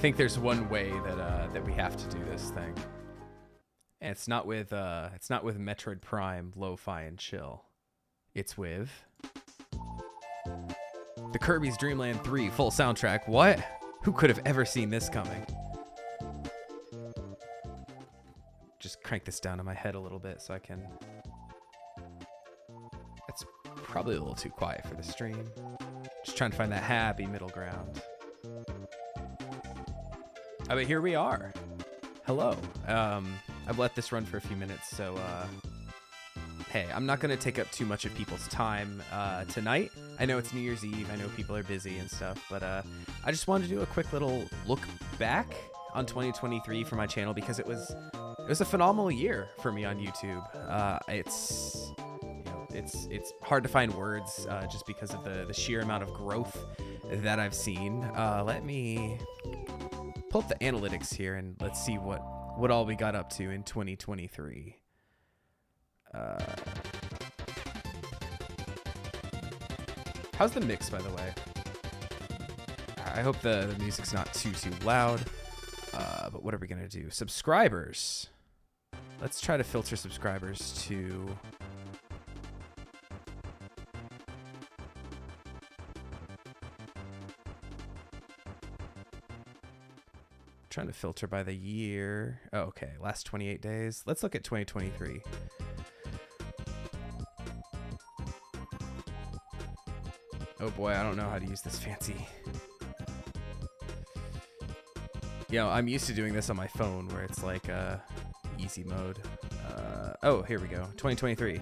think there's one way that we have to do this thing, and it's not with Metroid Prime Lo-Fi and Chill. It's with the Kirby's Dream Land 3 full soundtrack. What? Who could have ever seen this coming? Just crank this down in my head a little bit so I can. It's probably a little too quiet for the stream. Just trying to find that happy middle ground. Oh, but here we are. Hello. I've let this run for a few minutes, so hey, I'm not going to take up too much of people's time tonight. I know it's New Year's Eve. I know people are busy and stuff, but I just wanted to do a quick little look back on 2023 for my channel because it was a phenomenal year for me on YouTube. It's hard to find words just because of the sheer amount of growth that I've seen. Let me pull up the analytics here and let's see what all we got up to in 2023. How's the mix, by the way? I hope the music's not too loud. But what are we gonna do? Subscribers. Let's try to filter subscribers to. Trying to filter by the year. Oh, okay, last 28 days. Let's look at 2023. Oh boy, I don't know how to use this fancy. You know, I'm used to doing this on my phone where it's like easy mode. Oh, here we go. 2023.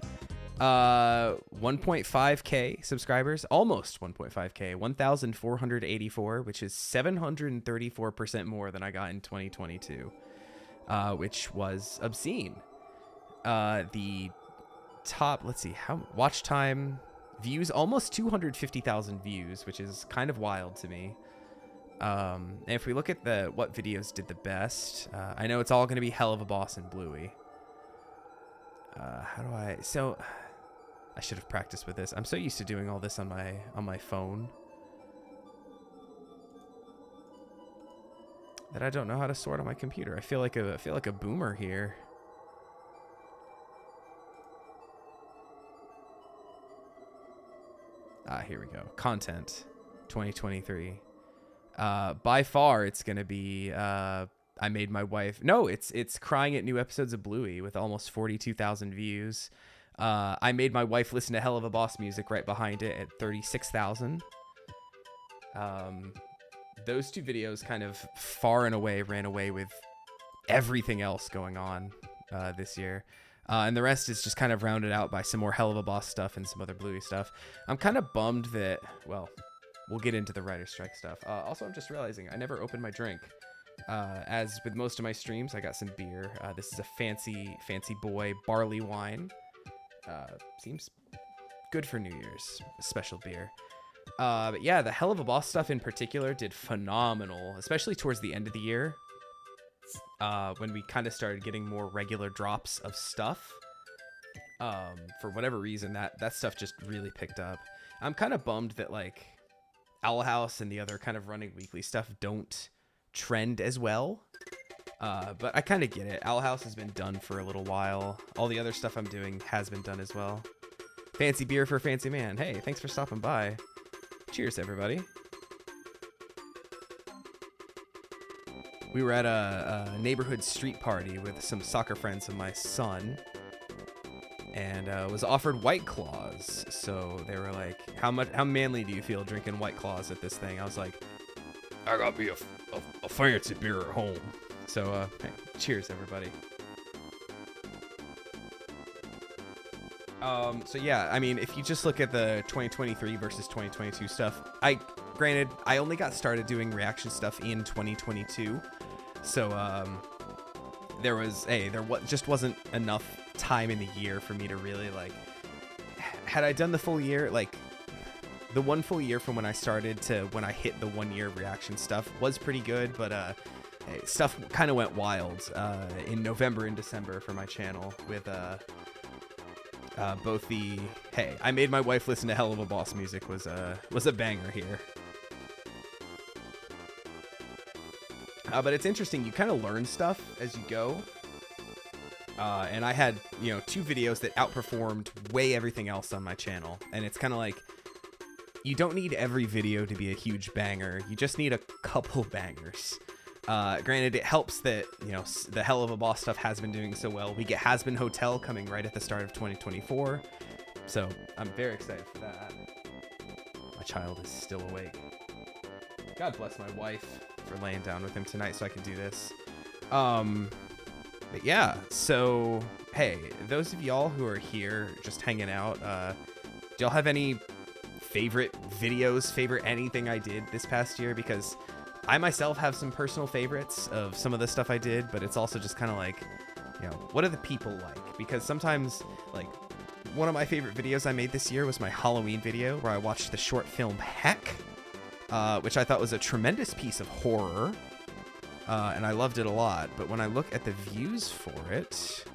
1.5k subscribers, almost 1.5k, 1,484, which is 734% more than I got in 2022, which was obscene. The top, let's see, how watch time, views, almost 250,000 views, which is kind of wild to me. And if we look at what videos did the best, I know it's all going to be Hell of a Boss and Bluey. So I should have practiced with this. I'm so used to doing all this on my phone that I don't know how to sort on my computer. I feel like a boomer here. Here we go. Content 2023. By far it's going to be I made my wife. No, it's crying at new episodes of Bluey with almost 42,000 views. I made my wife listen to Hell of a Boss music right behind it at 36,000. Those two videos kind of far and away ran away with everything else going on this year. And the rest is just kind of rounded out by some more Hell of a Boss stuff and some other Bluey stuff. I'm kind of bummed that, well, we'll get into the writer's strike stuff. Also, I'm just realizing I never opened my drink. As with most of my streams, I got some beer. This is a fancy boy barley wine. Seems good for New Year's, a special beer. But yeah, the Hell of a Boss stuff in particular did phenomenal, especially towards the end of the year. When we kind of started getting more regular drops of stuff. For whatever reason, that stuff just really picked up. I'm kind of bummed that like Owl House and the other kind of running weekly stuff don't trend as well. But I kind of get it. Owl House has been done for a little while. All the other stuff I'm doing has been done as well. Fancy beer for a fancy man. Hey, thanks for stopping by. Cheers, everybody. We were at a neighborhood street party with some soccer friends of my son, and was offered White Claws. So they were like, how manly do you feel drinking White Claws at this thing? I was like, I got me a fancy beer at home. So hey, cheers, everybody. So yeah, I mean, if you just look at the 2023 versus 2022 stuff, granted, I only got started doing reaction stuff in 2022. So there just wasn't enough time in the year for me to really like, had I done the full year, like the one full year from when I started to when I hit the 1 year reaction stuff was pretty good, but stuff kind of went wild in November and December for my channel with both the hey, I made my wife listen to Hell of a Boss music was a banger here. But it's interesting. You kind of learn stuff as you go. And I had, 2 videos that outperformed way everything else on my channel. And it's kind of like, you don't need every video to be a huge banger. You just need a couple bangers. Granted, it helps that, the Hell of a Boss stuff has been doing so well. We get Has Been Hotel coming right at the start of 2024. So I'm very excited for that. My child is still awake. God bless my wife for laying down with him tonight so I can do this. But yeah, so hey, those of y'all who are here just hanging out, do y'all have any favorite videos, favorite anything I did this past year? Because I myself have some personal favorites of some of the stuff I did, but it's also just kind of like, what do the people like? Because sometimes, like, one of my favorite videos I made this year was my Halloween video where I watched the short film Heck, which I thought was a tremendous piece of horror. And I loved it a lot. But when I look at the views for it,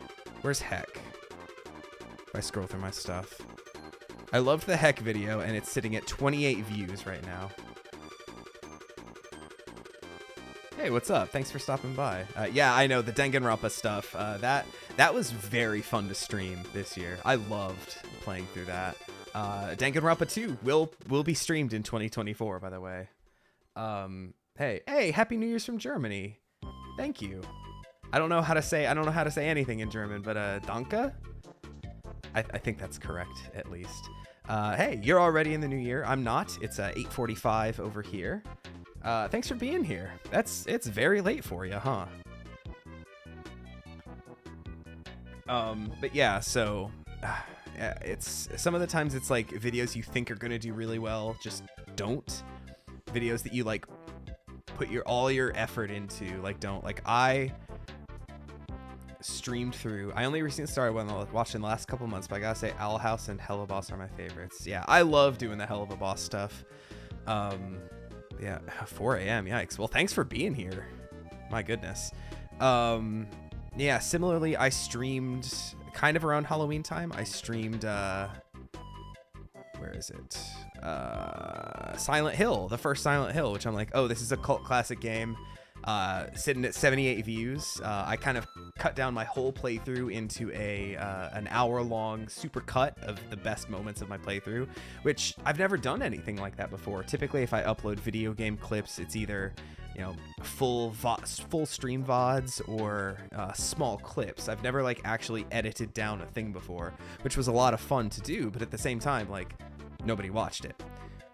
where's Heck? If I scroll through my stuff. I loved the Heck video, and it's sitting at 28 views right now. Hey, what's up? Thanks for stopping by. Yeah, I know, the Danganronpa stuff. That was very fun to stream this year. I loved playing through that. Danganronpa 2 will be streamed in 2024, by the way. Hey, Happy New Year's from Germany. Thank you. I don't know how to say anything in German, but Danke? I think that's correct, at least. Hey, you're already in the new year. I'm not. It's 8:45 over here. Thanks for being here. It's very late for you, huh? But yeah, so it's some of the times it's like videos you think are gonna do really well just don't. Videos that you like put all your effort into don't. Like, I streamed through, I only recently started watching the last couple months, but I gotta say Owl House and Hell of a Boss are my favorites. Yeah, I love doing the Hell of a Boss stuff. Yeah, 4 a.m. Yikes. Well, thanks for being here. My goodness. Yeah, similarly, I streamed kind of around Halloween time. I streamed, where is it? Silent Hill, the first Silent Hill, which I'm like, oh, this is a cult classic game. Sitting at 78 views. I kind of cut down my whole playthrough into an hour-long super cut of the best moments of my playthrough, which I've never done anything like that before. Typically, if I upload video game clips, it's either full stream VODs or small clips. I've never actually edited down a thing before, which was a lot of fun to do, but at the same time, nobody watched it.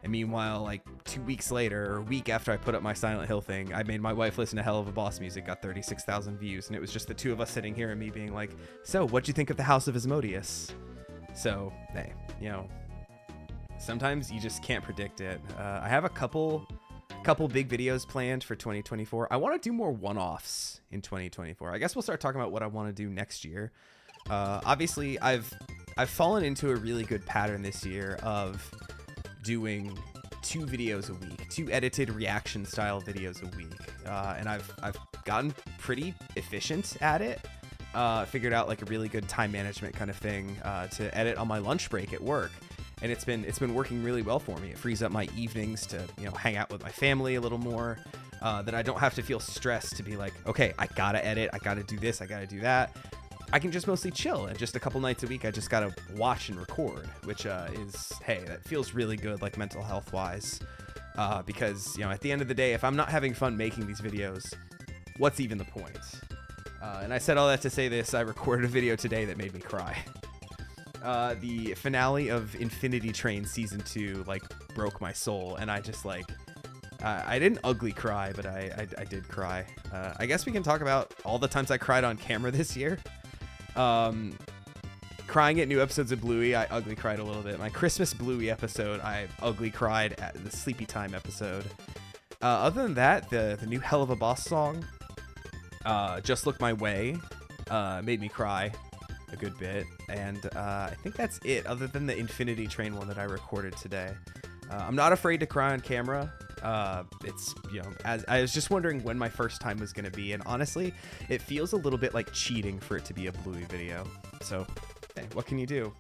And meanwhile, 2 weeks later, or a week after I put up my Silent Hill thing, I made my wife listen to Hell of a Boss music, got 36,000 views, and it was just the two of us sitting here and me being like, so, what'd you think of the House of Asmodeus? So, hey, sometimes you just can't predict it. I have a couple big videos planned for 2024. I want to do more one-offs in 2024. I guess we'll start talking about what I want to do next year. Obviously, I've fallen into a really good pattern this year of doing 2 videos a week, 2 edited reaction style videos a week, and I've gotten pretty efficient at it. Figured out a really good time management kind of thing to edit on my lunch break at work, and it's been working really well for me. It frees up my evenings to hang out with my family a little more, that I don't have to feel stressed to be like, okay, I gotta edit, I gotta do this, I gotta do that. I can just mostly chill, and just a couple nights a week I just gotta watch and record, which is, hey, that feels really good, mental health wise, because at the end of the day, if I'm not having fun making these videos, what's even the point? And I said all that to say this: I recorded a video today that made me cry. The finale of Infinity Train season 2 broke my soul, and I just I didn't ugly cry, but I did cry. I guess we can talk about all the times I cried on camera this year. Crying at new episodes of Bluey, I ugly cried a little bit. My Christmas Bluey episode, I ugly cried at the Sleepy Time episode. Other than that, the new Hell of a Boss song, Just Look My Way, made me cry a good bit. And I think that's it, other than the Infinity Train one that I recorded today. I'm not afraid to cry on camera. It's, as I was just wondering when my first time was going to be, and honestly, it feels a little bit like cheating for it to be a Bluey video. So, hey, what can you do?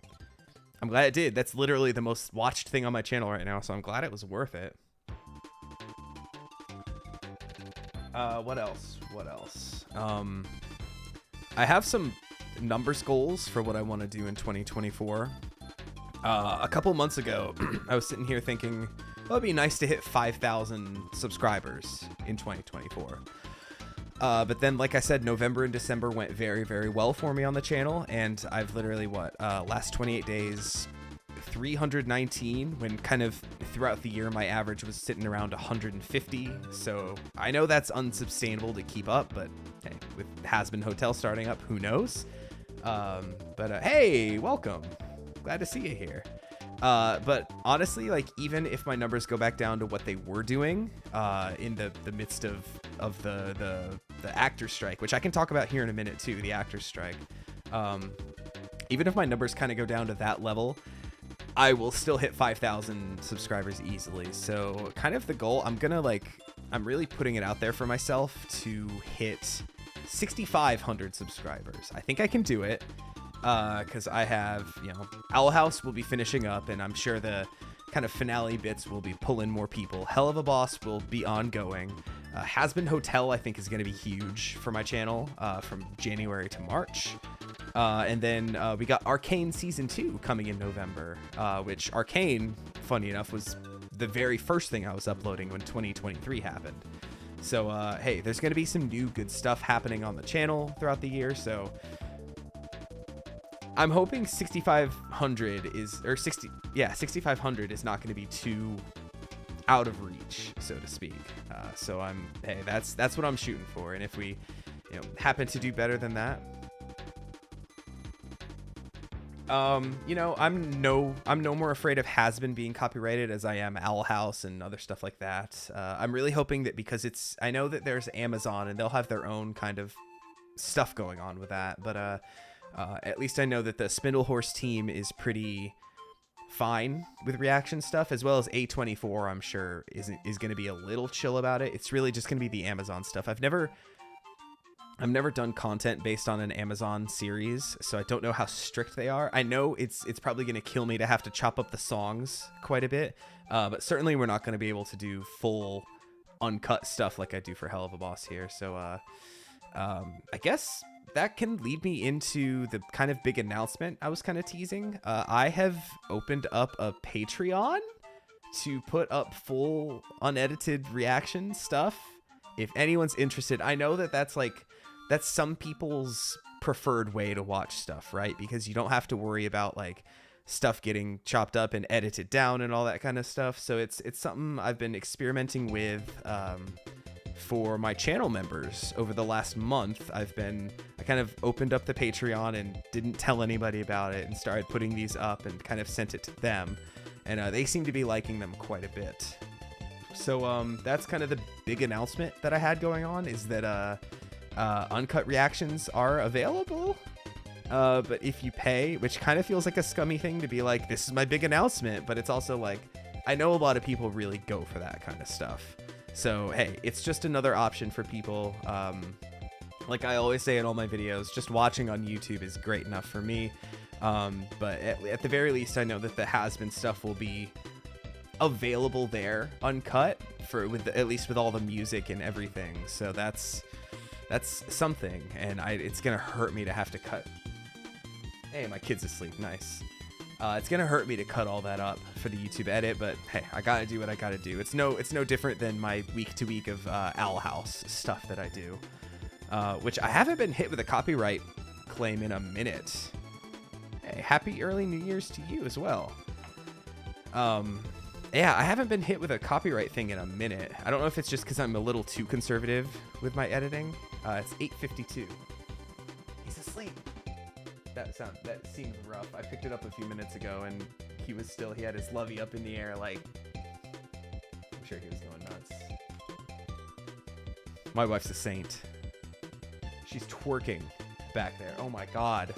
I'm glad it did. That's literally the most watched thing on my channel right now, so I'm glad it was worth it. What else? I have some numbers goals for what I want to do in 2024. A couple months ago, I was sitting here thinking, well, it'd be nice to hit 5,000 subscribers in 2024. But then, like I said, November and December went very, very well for me on the channel, and I've literally, last 28 days, 319, when kind of throughout the year, my average was sitting around 150. So I know that's unsustainable to keep up, but hey, with Hazbin Hotel starting up, who knows? Hey, welcome. Glad to see you here. But honestly, like, even if my numbers go back down to what they were doing in the midst of the actor strike, which I can talk about here in a minute too, the actor strike, even if my numbers kind of go down to that level, I will still hit 5,000 subscribers easily. So kind of the goal, I'm really putting it out there for myself to hit 6,500 subscribers. I think I can do it. Because I have, Owl House will be finishing up, and I'm sure the kind of finale bits will be pulling more people. Hell of a Boss will be ongoing. Hazbin Hotel, I think, is going to be huge for my channel from January to March. And then we got Arcane Season 2 coming in November, which Arcane, funny enough, was the very first thing I was uploading when 2023 happened. So, hey, there's going to be some new good stuff happening on the channel throughout the year, so I'm hoping 6,500 is not going to be too out of reach, so to speak. So that's what I'm shooting for. And if we, happen to do better than that, I'm no more afraid of Hazbin being copyrighted as I am Owl House and other stuff like that. I'm really hoping that because I know that there's Amazon and they'll have their own kind of stuff going on with that, but at least I know that the Spindlehorse team is pretty fine with reaction stuff, as well as A24, I'm sure, is going to be a little chill about it. It's really just going to be the Amazon stuff. I've never done content based on an Amazon series, so I don't know how strict they are. I know it's probably going to kill me to have to chop up the songs quite a bit, but certainly we're not going to be able to do full uncut stuff like I do for Hell of a Boss here. So I guess that can lead me into the kind of big announcement I was kind of teasing. I have opened up a Patreon to put up full unedited reaction stuff. If anyone's interested, I know that that's some people's preferred way to watch stuff, right? Because you don't have to worry about like stuff getting chopped up and edited down and all that kind of stuff. So it's something I've been experimenting with for my channel members over the last month. I kind of opened up the Patreon and didn't tell anybody about it and started putting these up and kind of sent it to them, and they seem to be liking them quite a bit. So that's kind of the big announcement that I had going on, is that uncut reactions are available, but if you pay, which kind of feels like a scummy thing to be like, this is my big announcement, but it's also like, I know a lot of people really go for that kind of stuff. So, hey, it's just another option for people. Like I always say in all my videos, just watching on YouTube is great enough for me. But at the very least, I know that the Hazbin stuff will be available there, uncut, at least with all the music and everything. So that's something, and it's gonna hurt me to have to cut. Hey, my kid's asleep. Nice. It's gonna hurt me to cut all that up for the YouTube edit, but hey, I gotta do what I gotta do. It's no different than my week to week of Owl House stuff that I do, which I haven't been hit with a copyright claim in a minute. Hey, happy early New Year's to you as well. Yeah, I haven't been hit with a copyright thing in a minute. I don't know if it's just because I'm a little too conservative with my editing. It's 8:52. He's asleep. That seemed rough. I picked it up a few minutes ago, and he had his lovey up in the air, like, I'm sure he was going nuts. My wife's a saint. She's twerking back there. Oh my god.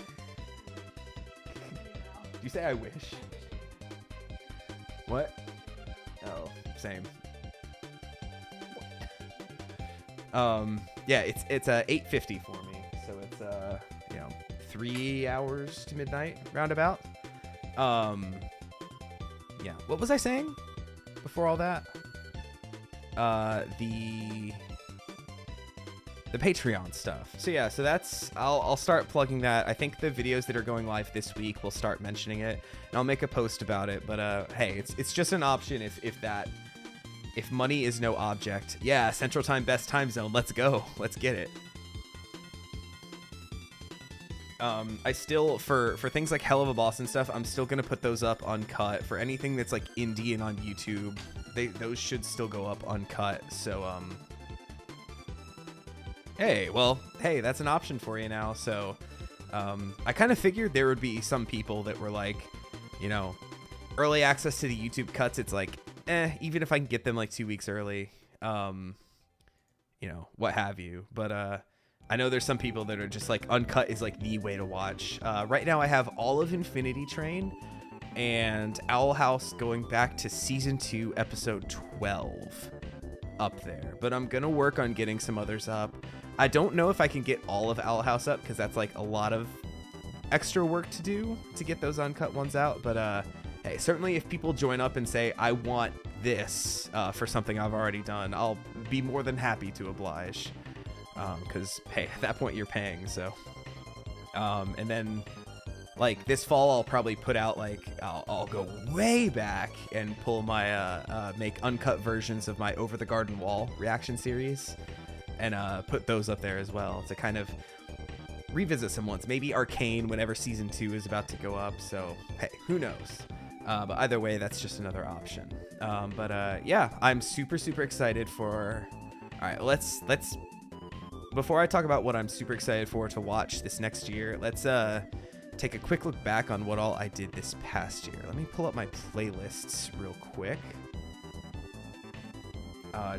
Did you say I wish? What? Oh, same. Yeah, it's 8:50 for me, so it's 3 hours to midnight roundabout. Yeah, what was I saying before all that? the Patreon stuff. So yeah, so that's, I'll start plugging that. I think the videos that are going live this week will start mentioning it, and I'll make a post about it. But hey, it's just an option if money is no object. Yeah, Central Time, best time zone. Let's go. Let's get it. I still, for things like Hell of a Boss and stuff, I'm still gonna put those up uncut. For anything that's like indie and on YouTube, those should still go up uncut. So hey, that's an option for you now. So I kind of figured there would be some people that were like, you know, early access to the YouTube cuts. It's like, even if I can get them like 2 weeks early, you know, what have you. But I know there's some people that are just like uncut is like the way to watch. Right now I have all of Infinity Train and Owl House going back to season 2, episode 12 up there, but I'm going to work on getting some others up. I don't know if I can get all of Owl House up, cause that's like a lot of extra work to do to get those uncut ones out. But, hey, certainly if people join up and say, I want this, for something I've already done, I'll be more than happy to oblige. Because hey, at that point you're paying. So and then like this fall I'll probably put out like I'll go way back and pull my make uncut versions of my Over the Garden Wall reaction series and put those up there as well to kind of revisit some ones. Maybe Arcane whenever season 2 is about to go up. So hey, who knows. But either way, that's just another option. Yeah, I'm super excited for. All right, let's before I talk about what I'm super excited for to watch this next year, let's take a quick look back on what all I did this past year. Let me pull up my playlists real quick.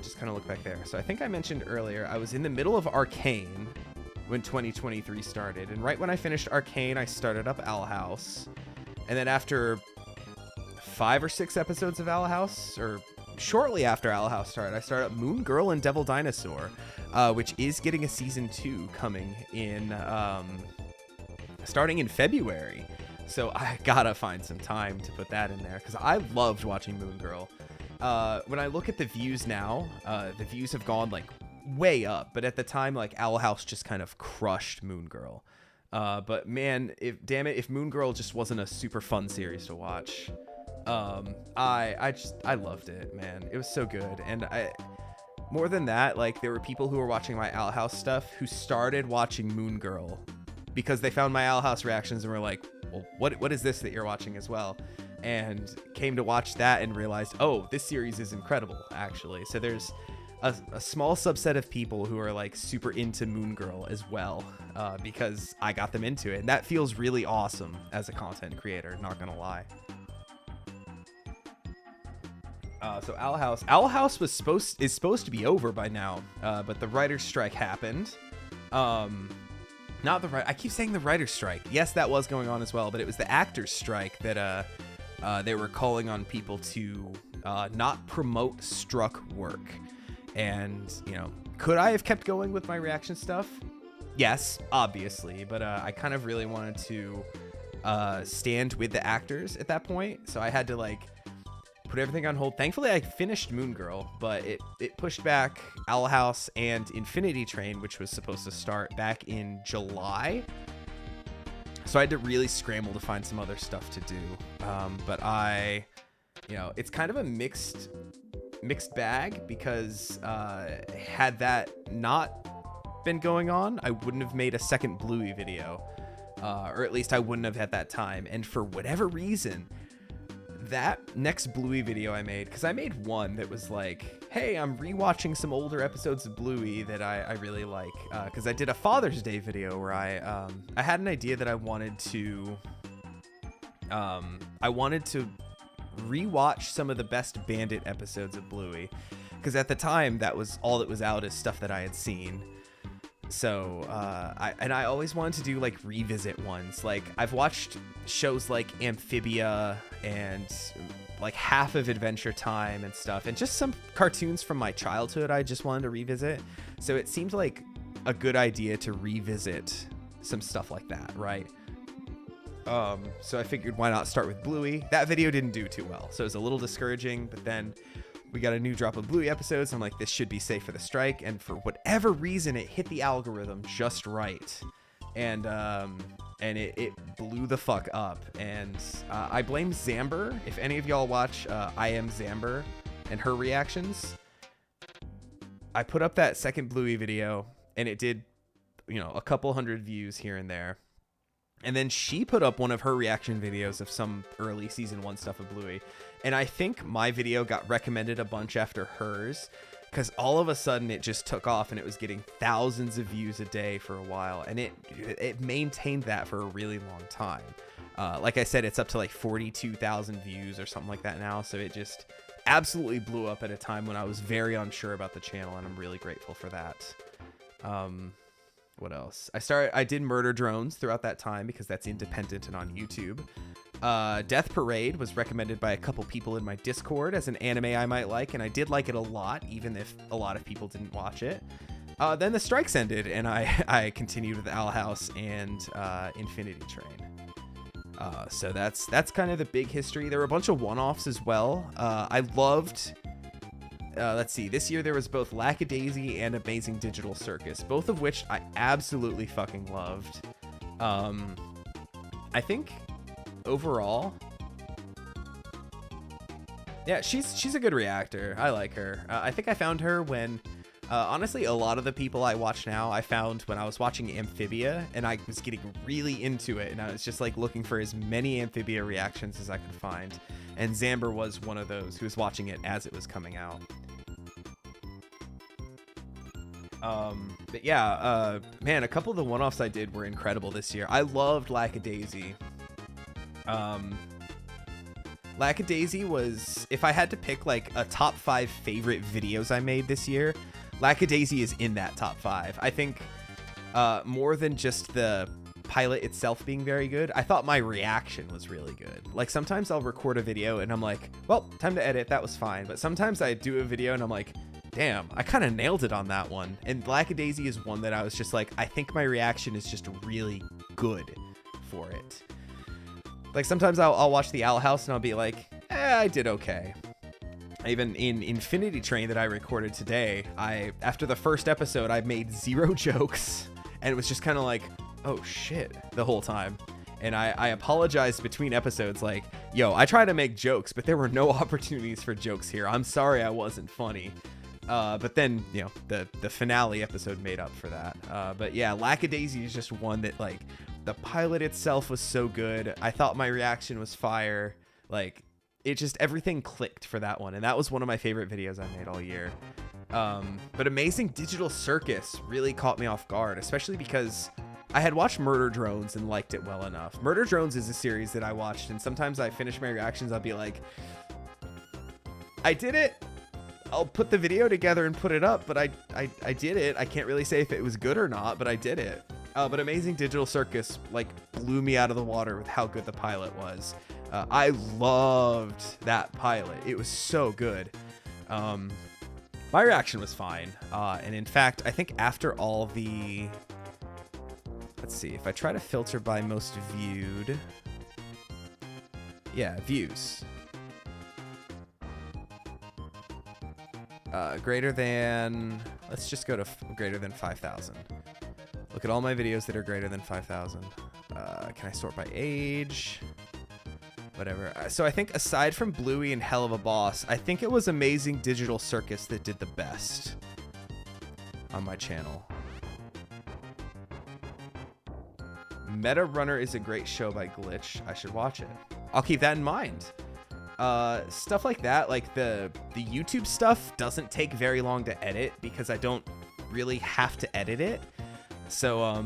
Just kind of look back there. So I think I mentioned earlier, I was in the middle of Arcane when 2023 started. And right when I finished Arcane, I started up Owl House. And then after 5 or 6 episodes of Owl House, or shortly after Owl House started, I started up Moon Girl and Devil Dinosaur, which is getting a season 2 coming in, starting in February. So I gotta find some time to put that in there because I loved watching Moon Girl. When I look at the views now, the views have gone like way up, but at the time, like Owl House just kind of crushed Moon Girl. But man, if Moon Girl just wasn't a super fun series to watch. I loved it, man. It was so good. And more than that, like there were people who were watching my Owl House stuff who started watching Moon Girl because they found my Owl House reactions and were like, well, what is this that you're watching as well? And came to watch that and realized, oh, this series is incredible, actually. So there's a small subset of people who are like super into Moon Girl as well, because I got them into it. And that feels really awesome as a content creator, not gonna lie. So Owl House is supposed to be over by now, but the writer's strike happened. I keep saying the writer's strike. Yes, that was going on as well, but it was the actor's strike that they were calling on people to not promote struck work. And, you know, could I have kept going with my reaction stuff? Yes, obviously, but I kind of really wanted to stand with the actors at that point, so I had to like put everything on hold. Thankfully, I finished Moon Girl, but it pushed back Owl House and Infinity Train, which was supposed to start back in July. So I had to really scramble to find some other stuff to do. But it's kind of a mixed bag because had that not been going on, I wouldn't have made a second Bluey video, or at least I wouldn't have had that time. And for whatever reason, that next Bluey video I made, because I made one that was like, hey, I'm rewatching some older episodes of Bluey that I really like, because I did a Father's Day video where I had an idea that I wanted to rewatch some of the best Bandit episodes of Bluey, because at the time that was all that was out is stuff that I had seen. So I always wanted to do like revisit ones. Like I've watched shows like Amphibia and like half of Adventure Time and stuff, and just some cartoons from my childhood I just wanted to revisit. So it seemed like a good idea to revisit some stuff like that, right? So I figured why not start with Bluey. That video didn't do too well, so it was a little discouraging, but then we got a new drop of Bluey episodes. I'm like, this should be safe for the strike. And for whatever reason, it hit the algorithm just right. And it blew the fuck up. And I blame Zamber. If any of y'all watch I Am Zamber and her reactions, I put up that second Bluey video and it did, you know, a couple hundred views here and there. And then she put up one of her reaction videos of some early season 1 stuff of Bluey. And I think my video got recommended a bunch after hers, because all of a sudden it just took off and it was getting thousands of views a day for a while. And it maintained that for a really long time. Like I said, it's up to like 42,000 views or something like that now. So it just absolutely blew up at a time when I was very unsure about the channel, and I'm really grateful for that. What else? I did Murder Drones throughout that time because that's independent and on YouTube. Death Parade was recommended by a couple people in my Discord as an anime I might like, and I did like it a lot, even if a lot of people didn't watch it. Then the strikes ended, and I continued with Owl House and Infinity Train. So that's kind of the big history. There were a bunch of one-offs as well. I loved... let's see, this year there was both Lackadaisy and Amazing Digital Circus, both of which I absolutely fucking loved. I think overall, yeah, she's a good reactor. I like her. I think I found her when, honestly, a lot of the people I watch now, I found when I was watching Amphibia, and I was getting really into it, and I was just like looking for as many Amphibia reactions as I could find. And Zamber was one of those who was watching it as it was coming out. But yeah, man, a couple of the one-offs I did were incredible this year. I loved Lackadaisy. Lackadaisy was, if I had to pick like a top 5 favorite videos I made this year, Lackadaisy is in that top 5. I think more than just the pilot itself being very good, I thought my reaction was really good. Like sometimes I'll record a video and I'm like, well, time to edit, that was fine. But sometimes I do a video and I'm like, damn, I kind of nailed it on that one. And Lackadaisy is one that I was just like, I think my reaction is just really good for it. Like sometimes I'll watch the Owl House and I'll be like, I did okay. Even in Infinity Train that I recorded today, after the first episode, I made 0 jokes, and it was just kind of like, oh shit, the whole time. And I apologized between episodes, like, yo, I try to make jokes, but there were no opportunities for jokes here. I'm sorry I wasn't funny. But then, you know, the finale episode made up for that. But yeah, Lackadaisy is just one that, like, the pilot itself was so good. I thought my reaction was fire. Like, it just, everything clicked for that one. And that was one of my favorite videos I made all year. But Amazing Digital Circus really caught me off guard, especially because I had watched Murder Drones and liked it well enough. Murder Drones is a series that I watched, and sometimes I finish my reactions, I'll be like, I did it. I'll put the video together and put it up, but I did it. I can't really say if it was good or not, but I did it. But Amazing Digital Circus, like, blew me out of the water with how good the pilot was. I loved that pilot. It was so good. My reaction was fine. And in fact, I think after all the... Let's see, if I try to filter by most viewed... Yeah, views. Greater than... Let's just go to greater than 5,000. Look at all my videos that are greater than 5,000. Can I sort by age? Whatever. So I think aside from Bluey and Hell of a Boss, I think it was Amazing Digital Circus that did the best on my channel. Meta Runner is a great show by Glitch. I should watch it. I'll keep that in mind. Stuff like that, like the YouTube stuff doesn't take very long to edit because I don't really have to edit it. So,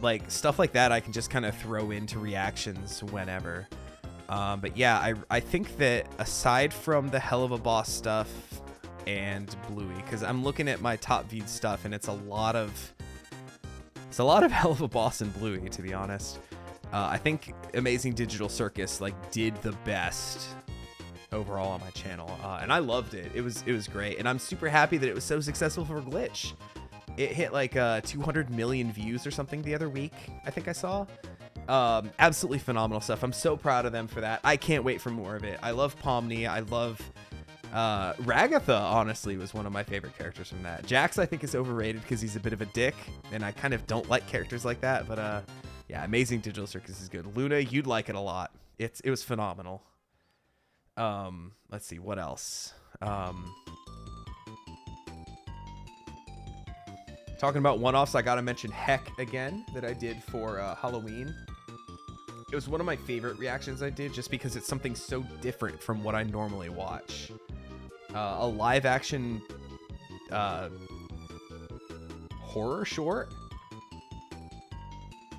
like stuff like that I can just kind of throw into reactions whenever. But yeah, I think that aside from the Hell of a Boss stuff and Bluey, because I'm looking at my top viewed stuff and it's a lot of Hell of a Boss and Bluey, to be honest. I think Amazing Digital Circus like did the best overall on my channel, and I loved it. It was great, and I'm super happy that it was so successful for Glitch. It hit like 200 million views or something the other week, I think I saw. Absolutely phenomenal stuff. I'm so proud of them for that. I can't wait for more of it. I love Pomni. I love Ragatha, honestly, was one of my favorite characters from that. Jax, I think, is overrated because he's a bit of a dick, and I kind of don't like characters like that. But yeah, Amazing Digital Circus is good. Luna, you'd like it a lot. It was phenomenal. Let's see, what else? Talking about one-offs, I gotta mention Heck again that I did for Halloween. It was one of my favorite reactions I did just because it's something so different from what I normally watch. A live-action horror short.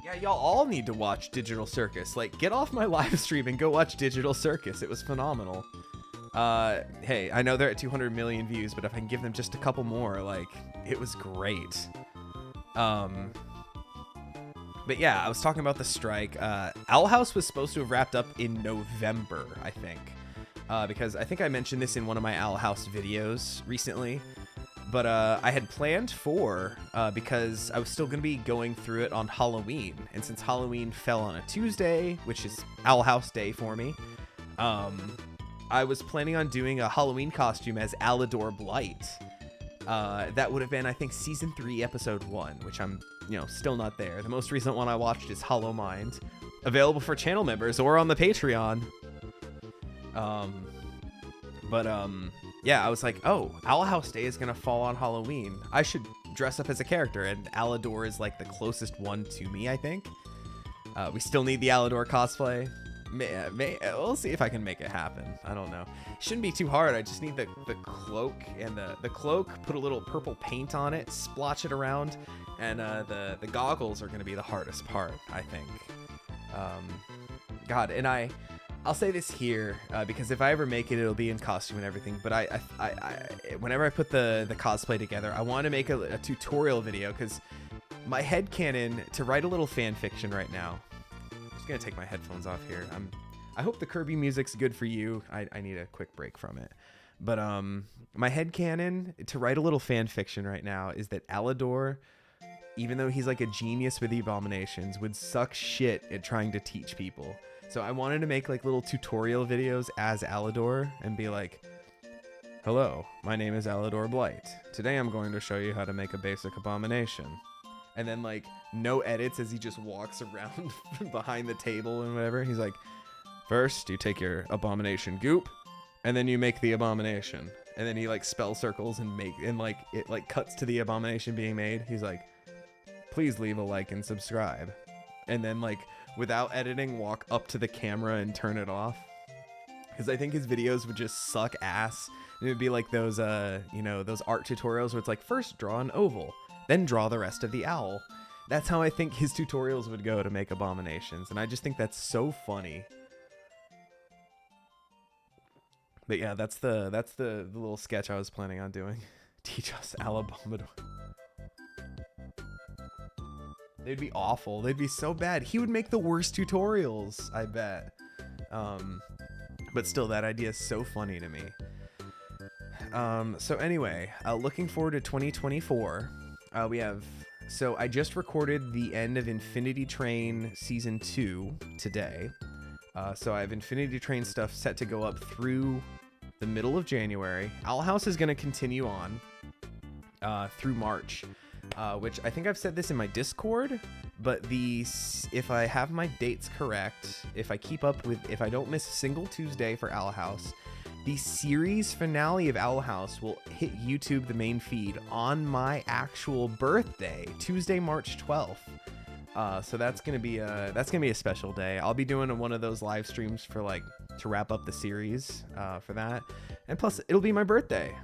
Yeah, y'all all need to watch Digital Circus. Like, get off my live stream and go watch Digital Circus. It was phenomenal. Hey, I know they're at 200 million views, but if I can give them just a couple more, like, it was great. But yeah, I was talking about the strike. Owl House was supposed to have wrapped up in November, I think. Because I think I mentioned this in one of my Owl House videos recently. But I had planned for, because I was still going to be going through it on Halloween. And since Halloween fell on a Tuesday, which is Owl House Day for me, I was planning on doing a Halloween costume as Alador Blight. That would have been, I think, Season 3, Episode 1, which I'm, still not there. The most recent one I watched is Hollow Mind, available for channel members or on the Patreon. Yeah, I was like, oh, Owl House Day is going to fall on Halloween. I should dress up as a character, and Alador is, like, the closest one to me, I think. We still need the Alador cosplay. We'll see if I can make it happen. I don't know. Shouldn't be too hard. I just need the cloak, and the cloak, put a little purple paint on it, splotch it around, and the goggles are going to be the hardest part, I think. God, and I'll say this here, because if I ever make it, it'll be in costume and everything, but I whenever I put the cosplay together, I want to make a tutorial video, because my headcanon to write a little fan fiction right now. I'm just gonna take my headphones off here. I hope the Kirby music's good for you. I need a quick break from it. But my headcanon to write a little fan fiction right now is that Alador, even though he's like a genius with the abominations, would suck shit at trying to teach people. So I wanted to make like little tutorial videos as Alador and be like, hello, my name is Alador Blight. Today I'm going to show you how to make a basic abomination. And then like no edits as he just walks around behind the table and whatever. He's like, first you take your abomination goop and then you make the abomination. And then he like spell circles and like it like cuts to the abomination being made. He's like, please leave a like and subscribe. And then like without editing, walk up to the camera and turn it off. Because I think his videos would just suck ass. It would be like those, those art tutorials where it's like, first draw an oval, then draw the rest of the owl. That's how I think his tutorials would go to make abominations. And I just think that's so funny. But yeah, that's the little sketch I was planning on doing. Teach us Alabomador. They'd be awful. They'd be so bad. He would make the worst tutorials, I bet. But still, that idea is so funny to me. So anyway, looking forward to 2024. So I just recorded the end of Infinity Train Season 2 today. So I have Infinity Train stuff set to go up through the middle of January. Owl House is going to continue on through March. Which I think I've said this in my Discord, but if I have my dates correct, if I don't miss a single Tuesday for Owl House, the series finale of Owl House will hit YouTube, the main feed, on my actual birthday, Tuesday, March 12th. So that's gonna be a special day. I'll be doing one of those live streams for to wrap up the series for that, and plus it'll be my birthday.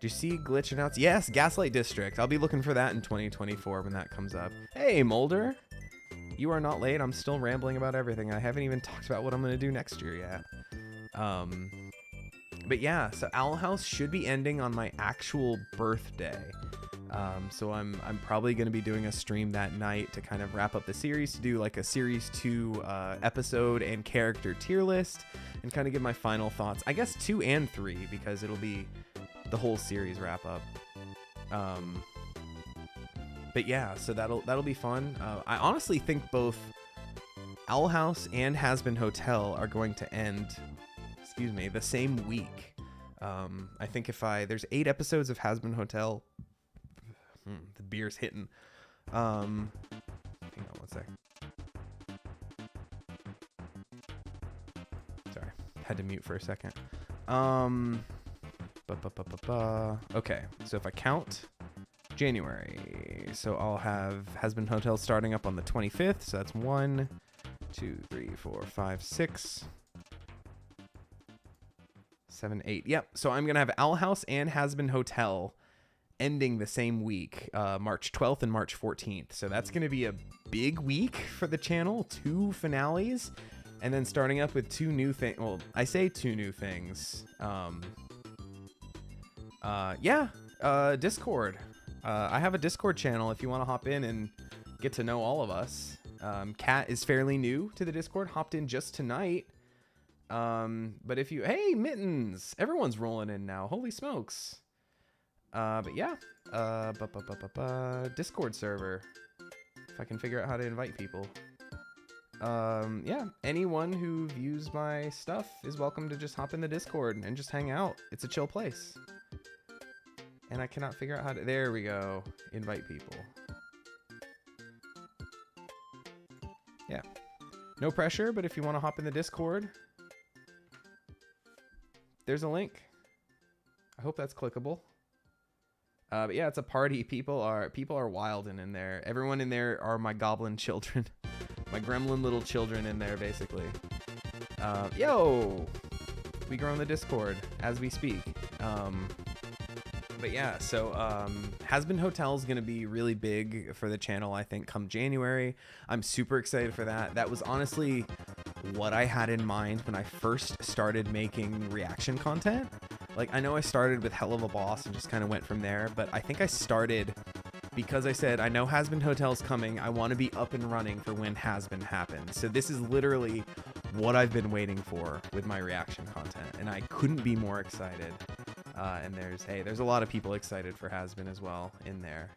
Do you see Glitch announced? Yes, Gaslight District. I'll be looking for that in 2024 when that comes up. Hey, Molder. You are not late. I'm still rambling about everything. I haven't even talked about what I'm going to do next year yet. But yeah, so Owl House should be ending on my actual birthday. So I'm probably going to be doing a stream that night to kind of wrap up the series, to do like a Series 2 episode and character tier list, and kind of give my final thoughts. I guess 2 and 3, because it'll be the whole series wrap up. But yeah, so that'll be fun. I honestly think both Owl House and Hazbin Hotel are going to end excuse me, the same week. I think there's 8 episodes of Hazbin Hotel. The beer's hitting. Hang on one sec. Sorry, had to mute for a second. Okay, so if I count January, so I'll have Hazbin Hotel starting up on the 25th. So that's 1, 2, 3, 4, 5, 6, 7, 8. Yep. So I'm gonna have Owl House and Hazbin Hotel ending the same week, March 12th and March 14th. So that's gonna be a big week for the channel. 2 finales, and then starting up with 2 new things. Well, I say 2 new things. Discord. I have a Discord channel if you want to hop in and get to know all of us. Kat is fairly new to the Discord, hopped in just tonight. But if you, hey, Mittens, everyone's rolling in now. Holy smokes. But yeah, Discord server. If I can figure out how to invite people. Yeah, anyone who views my stuff is welcome to just hop in the Discord and just hang out. It's a chill place. And I cannot figure out how to, there we go. Invite people. Yeah. No pressure, but if you want to hop in the Discord, there's a link. I hope that's clickable. But yeah, it's a party. People are wilding in there. Everyone in there are my goblin children. My gremlin little children in there, basically. Yo! We grow on the Discord as we speak. But yeah, so Hazbin Hotel is going to be really big for the channel, I think, come January. I'm super excited for that. That was honestly what I had in mind when I first started making reaction content. Like, I know I started with Helluvaboss and just kind of went from there, but I think I started because I said, I know Hazbin Hotel's coming. I want to be up and running for when Hazbin happens. So this is literally what I've been waiting for with my reaction content, and I couldn't be more excited. And there's a lot of people excited for Hazbin as well in there.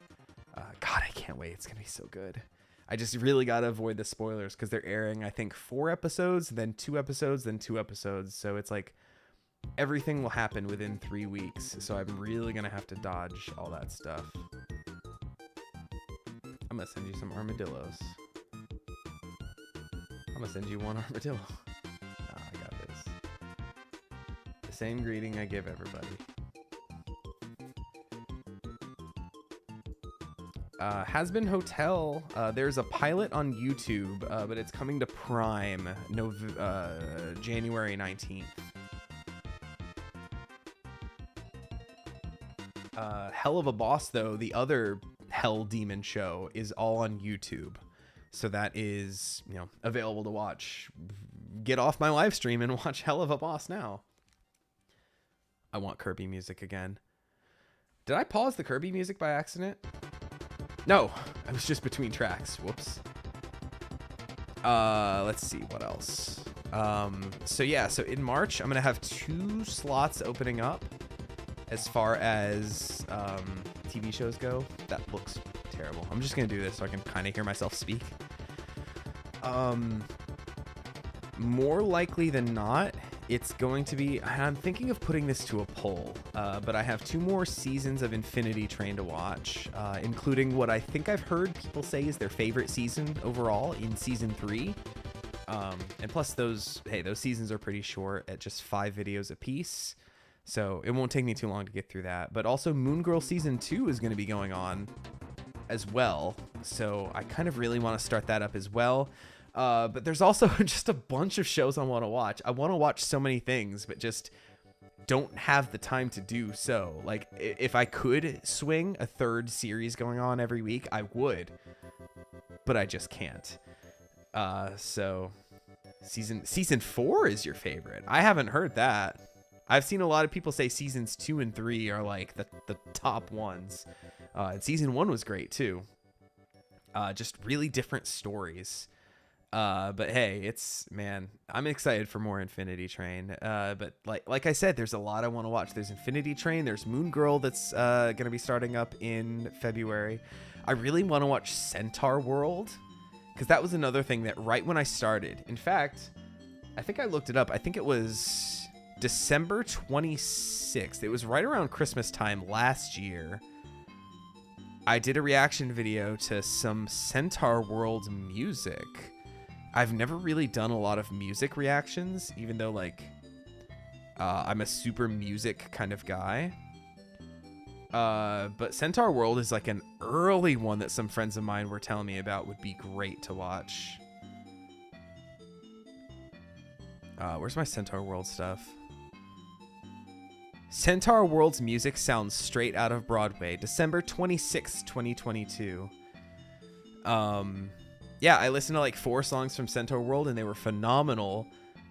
God, I can't wait. It's going to be so good. I just really got to avoid the spoilers because they're airing, I think, 4 episodes, then 2 episodes, then 2 episodes. So it's like everything will happen within 3 weeks. So I'm really going to have to dodge all that stuff. I'm going to send you some armadillos. I'm going to send you 1 armadillo. I got this. The same greeting I give everybody. Hazbin Hotel, there's a pilot on YouTube, but it's coming to Prime January 19th. Helluvaboss, though, the other Hell Demon show, is all on YouTube. So that is, available to watch. Get off my live stream and watch Helluvaboss now. I want Kirby music again. Did I pause the Kirby music by accident? No, I was just between tracks. Whoops. Let's see what else. So in March, I'm going to have 2 slots opening up as far as TV shows go. That looks terrible. I'm just going to do this so I can kind of hear myself speak. More likely than not, it's going to be, I'm thinking of putting this to a poll, but I have 2 more seasons of Infinity Train to watch, including what I think I've heard people say is their favorite season overall in season 3. And plus those seasons are pretty short at just 5 videos a piece. So it won't take me too long to get through that. But also Moon Girl season 2 is going to be going on as well. So I kind of really want to start that up as well. But there's also just a bunch of shows I want to watch. I want to watch so many things, but just don't have the time to do so. Like, if I could swing a 3rd series going on every week, I would. But I just can't. So season 4 is your favorite. I haven't heard that. I've seen a lot of people say seasons 2 and 3 are like the top ones. And season 1 was great too. Just really different stories. But hey, I'm excited for more Infinity Train. But like I said, there's a lot I want to watch. There's Infinity Train. There's Moon Girl that's going to be starting up in February. I really want to watch Centaur World, because that was another thing that right when I started. In fact, I think I looked it up. I think it was December 26th. It was right around Christmas time last year. I did a reaction video to some Centaur World music. I've never really done a lot of music reactions, even though like I'm a super music kind of guy. But Centaur World is like an early one that some friends of mine were telling me about would be great to watch. Where's my Centaur World stuff? Centaur World's music sounds straight out of Broadway. December 26th, 2022. Yeah, I listened to like 4 songs from Centaur World and they were phenomenal.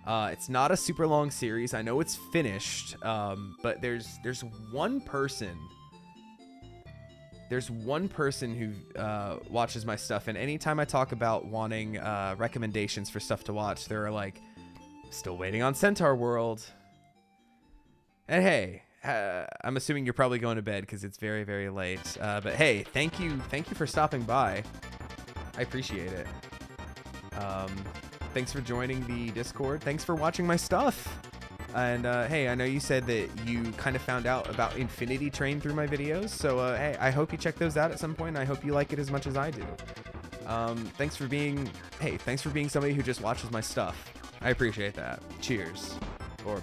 It's not a super long series. I know it's finished, but there's one person. There's one person who watches my stuff, and anytime I talk about wanting recommendations for stuff to watch, they're like, still waiting on Centaur World. And hey, I'm assuming you're probably going to bed because it's very, very late. But hey, thank you for stopping by. I appreciate it. Thanks for joining the Discord. Thanks for watching my stuff. And hey, I know you said that you kind of found out about Infinity Train through my videos. So hey, I hope you check those out at some point. I hope you like it as much as I do. Thanks for being somebody who just watches my stuff. I appreciate that. Cheers. Or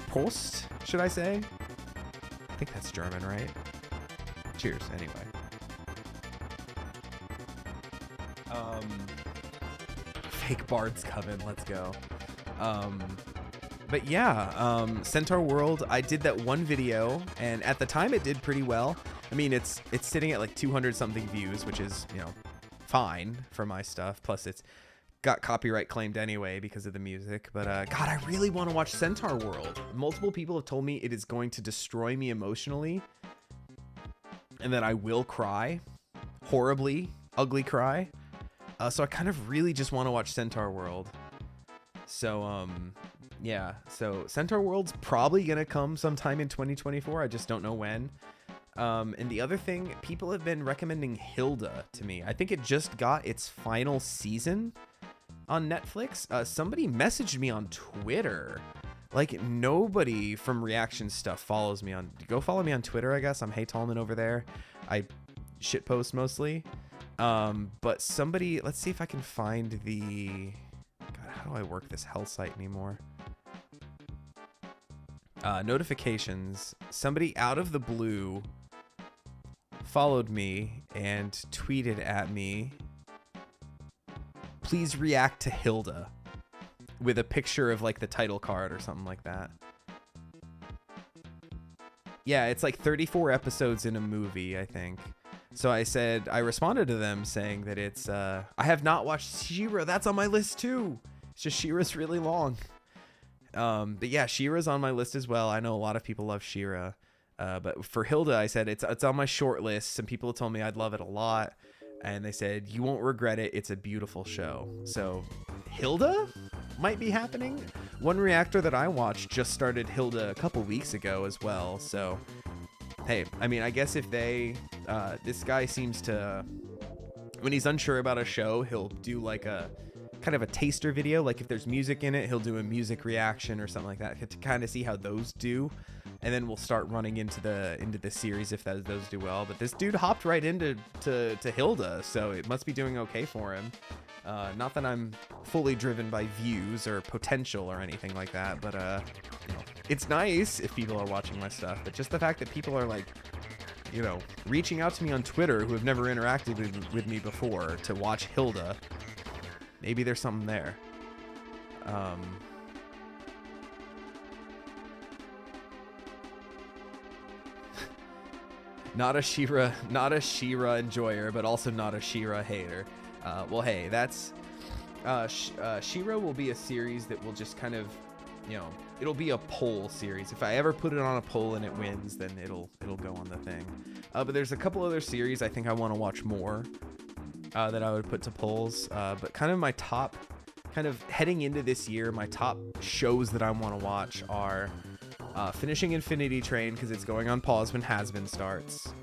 Prost, should I say? I think that's German, right? Cheers, anyway. Fake Bard's Coven, let's go. But yeah, Centaur World, I did that one video, and at the time it did pretty well. I mean, it's sitting at like 200 something views, which is, you know, fine for my stuff. Plus it's got copyright claimed anyway because of the music. But God, I really want to watch Centaur World. Multiple people have told me it is going to destroy me emotionally and that I will cry. Horribly, ugly cry. So I kind of really just want to watch Centaur World. So, yeah, so Centaur World's probably going to come sometime in 2024. I just don't know when. And the other thing, people have been recommending Hilda to me. I think it just got its final season on Netflix. Somebody messaged me on Twitter. Like, nobody from reaction stuff follows me on... Go follow me on Twitter, I guess. I'm Hey Tallman over there. I shitpost mostly. But somebody... Let's see if I can find the... God, how do I work this hell site anymore? Notifications. Somebody out of the blue followed me and tweeted at me, please react to Hilda, with a picture of like the title card or something like that. Yeah, it's like 34 episodes in a movie, I think. So I responded to them saying that it's, I have not watched She-Ra. That's on my list too. It's just She-Ra's really long. But yeah, She-Ra's on my list as well. I know a lot of people love She-Ra. But for Hilda, I said it's on my short list. Some people told me I'd love it a lot. And they said, you won't regret it. It's a beautiful show. So Hilda might be happening. One reactor that I watched just started Hilda a couple weeks ago as well. So, hey, I mean, I guess if they, this guy seems to, when he's unsure about a show, he'll do like a kind of a taster video. Like if there's music in it, he'll do a music reaction or something like that to kind of see how those do. And then we'll start running into the series if those do well. But this dude hopped right into Hilda, so it must be doing okay for him. Not that I'm fully driven by views or potential or anything like that, but you know, it's nice if people are watching my stuff. But just the fact that people are like, you know, reaching out to me on Twitter who have never interacted with me before to watch Hilda, maybe there's something there. Not a She-Ra enjoyer, but also not a She-Ra hater. Well, hey, that's She-Ra will be a series that will just kind of, you know, it'll be a poll series. If I ever put it on a poll and it wins, then it'll go on the thing. But there's a couple other series I think I want to watch more that I would put to polls. But kind of my top, kind of heading into this year, my top shows that I want to watch are finishing Infinity Train because it's going on pause when Has-Been starts.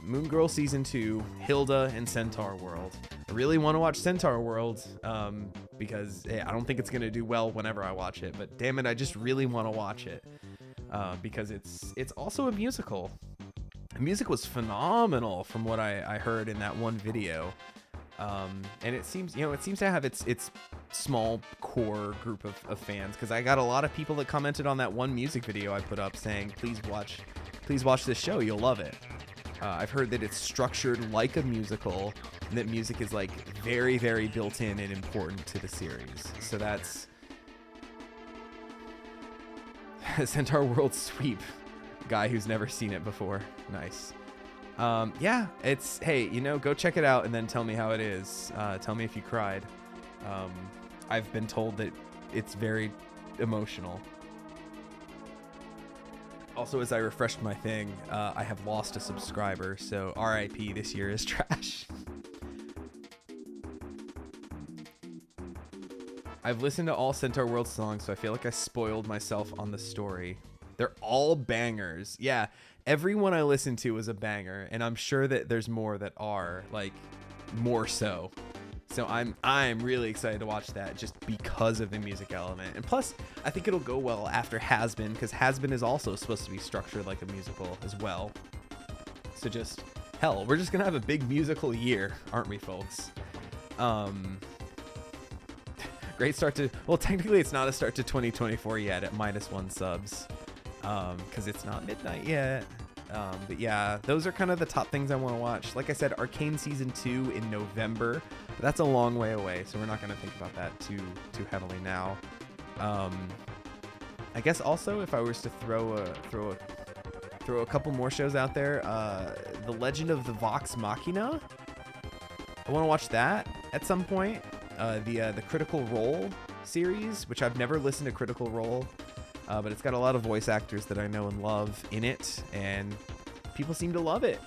Moon Girl Season 2, Hilda, and Centaur World. I really want to watch Centaur World. because I don't think it's gonna do well whenever I watch it. But damn it, I just really want to watch it because it's also a musical. The music was phenomenal from what I heard in that one video. And it seems to have its small core group of fans, because I got a lot of people that commented on that one music video I put up saying, please watch this show, you'll love it. I've heard that it's structured like a musical, and that music is like very, very built in and important to the series. So that's Centaur World Sweep. Guy who's never seen it before. Nice. Yeah, hey, go check it out and then tell me how it is. Tell me if you cried. I've been told that it's very emotional. Also, as I refreshed my thing, I have lost a subscriber, so RIP, this year is trash. I've listened to all Centaur World songs, so I feel like I spoiled myself on the story. They're all bangers. Yeah, everyone I listened to was a banger, and I'm sure that there's more that are, like, more so. So I'm really excited to watch that just because of the music element. And plus, I think it'll go well after Has-Been, because Has-Been is also supposed to be structured like a musical as well. So just, hell, we're just going to have a big musical year, aren't we, folks? Great start to, well, technically it's not a start to 2024 yet at -1 subs, because it's not midnight yet. But yeah, those are kind of the top things I want to watch. Like I said, Arcane Season 2 in November, but that's a long way away, so we're not going to think about that too heavily now. I guess also, if I was to throw a couple more shows out there, The Legend of the Vox Machina, I want to watch that at some point. The Critical Role series, which I've never listened to Critical Role, but it's got a lot of voice actors that I know and love in it, and people seem to love it.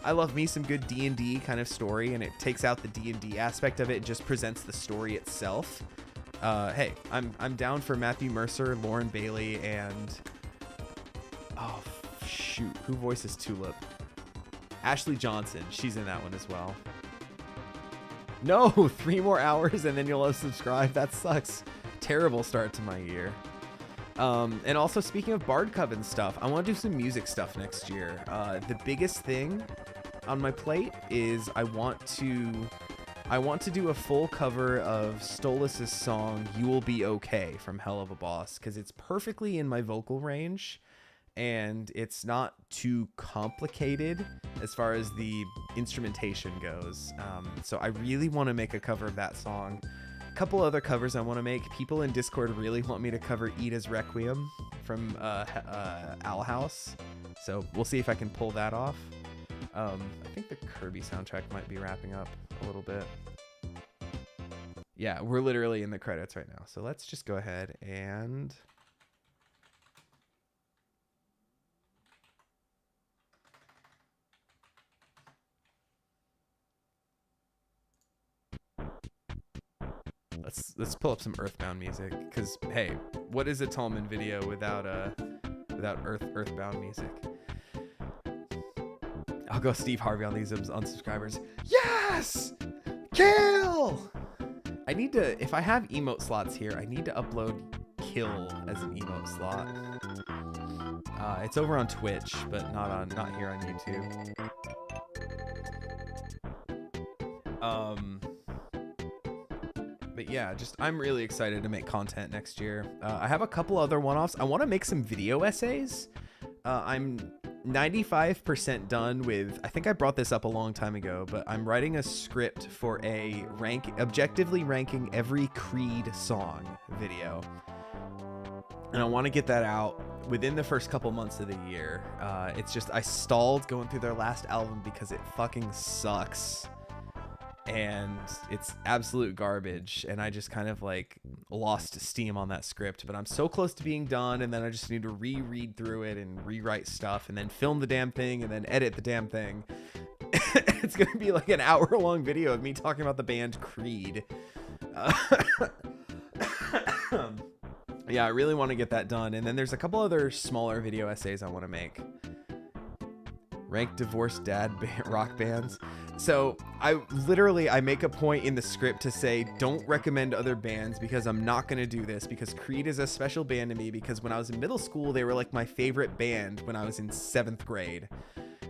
I love me some good D&D kind of story, and it takes out the D&D aspect of it and just presents the story itself. Hey, I'm down for Matthew Mercer, Lauren Bailey, and oh shoot, who voices Tulip? Ashley Johnson. She's in that one as well. No, 3 more hours and then you'll unsubscribe. That sucks. Terrible start to my year. And also, speaking of Bard Coven stuff, I want to do some music stuff next year. The biggest thing on my plate is I want to do a full cover of Stolas' song "You Will Be Okay" from Hell of a Boss, because it's perfectly in my vocal range and it's not too complicated as far as the instrumentation goes. So I really want to make a cover of that song. Couple other covers I want to make. People in Discord really want me to cover Ida's Requiem from Owl House, so we'll see if I can pull that off. I think the Kirby soundtrack might be wrapping up a little bit. Yeah, we're literally in the credits right now, so let's just go ahead and let's pull up some Earthbound music, because hey, what is a Tallman video without Earthbound music? I'll go Steve Harvey on these unsubscribers. Yes! Kill! I need to, if I have emote slots here, I need to upload Kill as an emote slot. It's over on Twitch, but not here on YouTube. But yeah, I'm really excited to make content next year. I have a couple other one-offs. I want to make some video essays. I'm 95% done with, I think I brought this up a long time ago, but I'm writing a script for a objectively ranking every Creed song video. And I want to get that out within the first couple months of the year. It's just, I stalled going through their last album because it fucking sucks. And it's absolute garbage, and I just kind of like lost steam on that script, but I'm so close to being done, and then I just need to reread through it and rewrite stuff and then film the damn thing and then edit the damn thing. It's gonna be like an hour-long video of me talking about the band Creed. Yeah, I really want to get that done, and then there's a couple other smaller video essays I want to make. Rank divorced dad rock bands. So I make a point in the script to say don't recommend other bands, because I'm not going to do this, because Creed is a special band to me, because when I was in middle school they were like my favorite band when I was in 7th grade.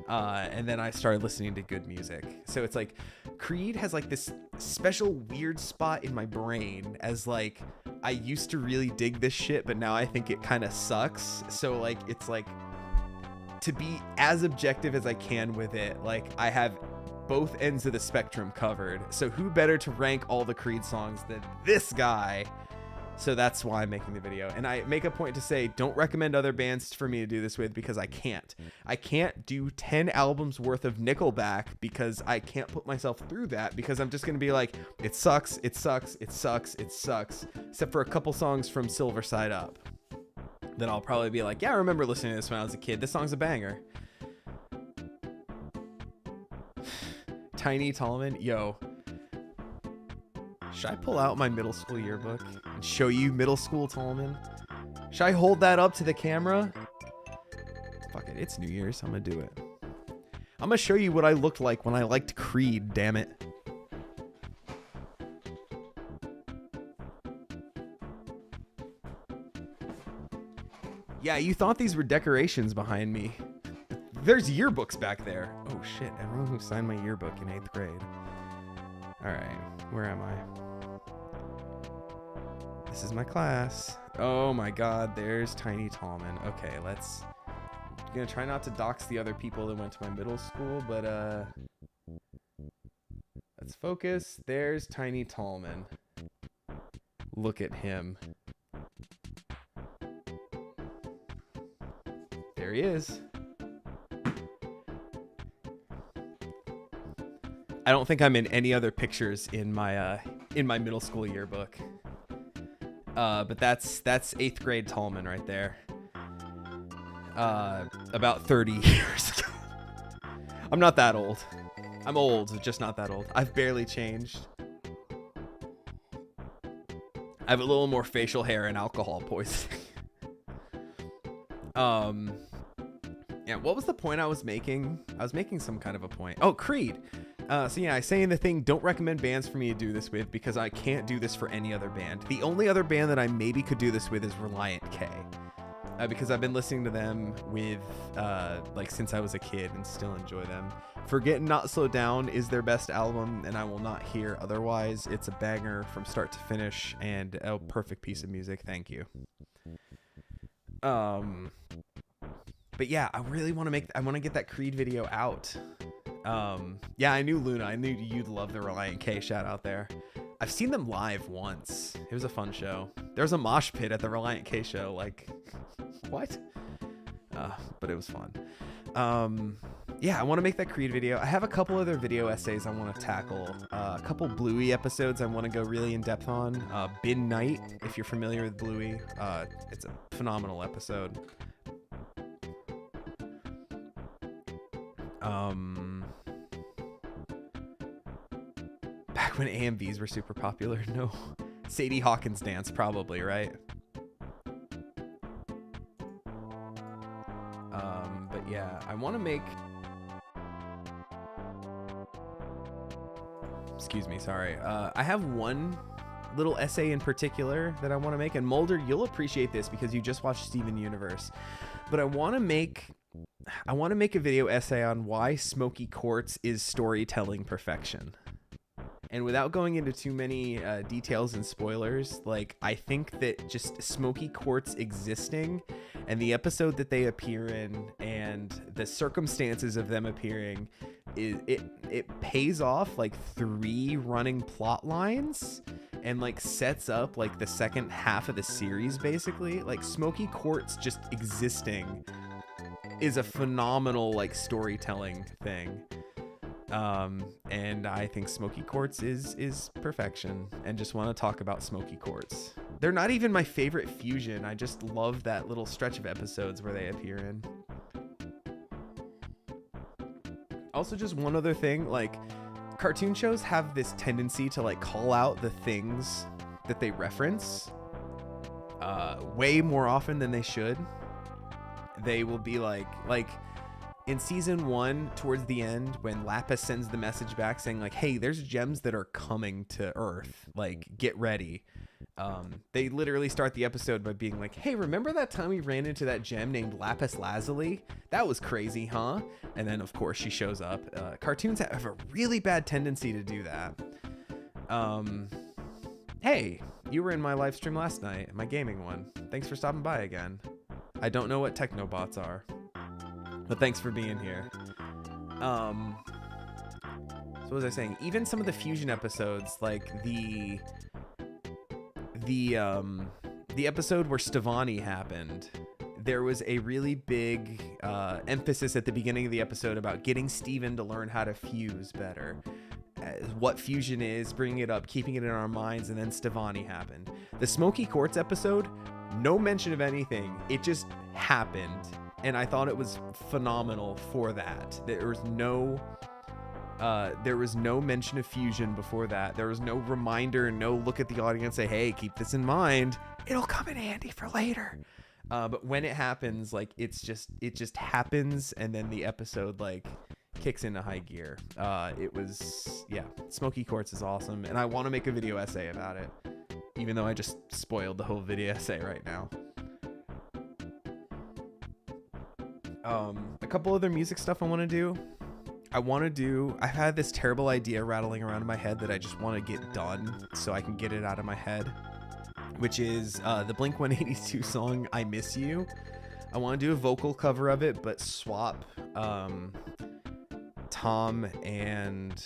And then I started listening to good music. So it's like Creed has like this special weird spot in my brain as like I used to really dig this shit, but now I think it kind of sucks. So like it's like to be as objective as I can with it, like I have both ends of the spectrum covered. So who better to rank all the Creed songs than this guy? So that's why I'm making the video. And I make a point to say, don't recommend other bands for me to do this with, because I can't. I can't do 10 albums worth of Nickelback, because I can't put myself through that, because I'm just going to be like, it sucks, it sucks, it sucks, it sucks. Except for a couple songs from Silver Side Up. Then I'll probably be like, yeah, I remember listening to this when I was a kid. This song's a banger. Tiny Tallman, yo. Should I pull out my middle school yearbook and show you middle school Tallman? Should I hold that up to the camera? Fuck it, it's New Year's. I'm gonna do it. I'm gonna show you what I looked like when I liked Creed, damn it. Yeah, you thought these were decorations behind me. There's yearbooks back there. Oh shit, everyone who signed my yearbook in 8th grade. Alright, where am I? This is my class. Oh my god, there's Tiny Tallman. Okay, I'm gonna try not to dox the other people that went to my middle school, but let's focus. There's Tiny Tallman. Look at him. There he is. I don't think I'm in any other pictures in my middle school yearbook. But that's 8th grade Tallman right there. About 30 years ago. I'm not that old. I'm old, just not that old. I've barely changed. I have a little more facial hair and alcohol poisoning. Yeah, what was the point I was making? I was making some kind of a point. Oh, Creed. So yeah, I say in the thing, don't recommend bands for me to do this with, because I can't do this for any other band. The only other band that I maybe could do this with is Relient K, because I've been listening to them with like since I was a kid and still enjoy them. Forget Not Slow Down is their best album, and I will not hear otherwise. It's a banger from start to finish and a perfect piece of music. Thank you. But yeah, I really want to get that Creed video out. Yeah, I knew Luna. I knew you'd love the Relient K shout out there. I've seen them live once. It was a fun show. There was a mosh pit at the Relient K show. Like, what? But it was fun. Yeah, I want to make that Creed video. I have a couple other video essays I want to tackle. A couple Bluey episodes I want to go really in depth on. Bin Night, if you're familiar with Bluey. It's a phenomenal episode. Back when AMVs were super popular. No. Sadie Hawkins dance, probably, right? But yeah, I want to make... Excuse me, sorry. I have one little essay in particular that I want to make, and Mulder, you'll appreciate this because you just watched Steven Universe. But I want to make a video essay on why Smoky Quartz is storytelling perfection. And without going into too many details and spoilers, like, I think that just Smoky Quartz existing and the episode that they appear in and the circumstances of them appearing, it pays off like 3 running plot lines and like sets up like the second half of the series, basically. Like, Smoky Quartz just existing is a phenomenal like storytelling thing. And I think Smoky Quartz is perfection, and just want to talk about Smoky Quartz. They're not even my favorite fusion. I just love that little stretch of episodes where they appear in. Also, just one other thing, like, cartoon shows have this tendency to like call out the things that they reference way more often than they should. They will be like in season 1, towards the end, when Lapis sends the message back saying like, hey, there's gems that are coming to Earth, like, get ready. They literally start the episode by being like, hey, remember that time we ran into that gem named Lapis Lazuli? That was crazy, huh? And then, of course, she shows up. Cartoons have a really bad tendency to do that. Hey, you were in my live stream last night, my gaming one. Thanks for stopping by again. I don't know what Technobots are, but thanks for being here. So what was I saying? Even some of the fusion episodes, like the episode where Stevani happened, there was a really big emphasis at the beginning of the episode about getting Steven to learn how to fuse better. What fusion is, bringing it up, keeping it in our minds, and then Stevani happened. The Smoky Quartz episode, no mention of anything. It just happened, and I thought it was phenomenal for that. There was no mention of fusion before that. There was no reminder, no look at the audience, say, hey, keep this in mind. It'll come in handy for later. But when it happens, like, it just happens, and then the episode, like, kicks into high gear. Smoky Quartz is awesome, and I want to make a video essay about it, even though I just spoiled the whole video essay right now. A couple other music stuff I want to do. I've had this terrible idea rattling around in my head that I just want to get done so I can get it out of my head, which is the Blink-182 song I Miss You. I want to do a vocal cover of it, but swap Tom and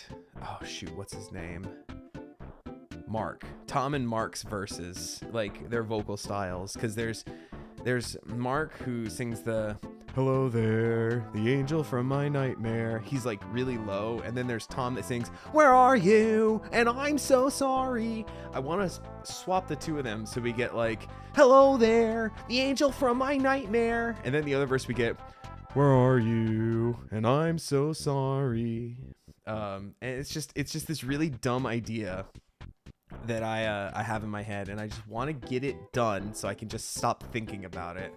what's his name? Mark. Tom and Mark's verses, like their vocal styles, because there's Mark who sings the hello there, the angel from my nightmare. He's like really low, and then there's Tom that sings where are you and I'm so sorry. I want to swap the two of them so we get like hello there, the angel from my nightmare, and then the other verse we get where are you and I'm so sorry. And it's just this really dumb idea that I have in my head, and I just want to get it done so I can just stop thinking about it.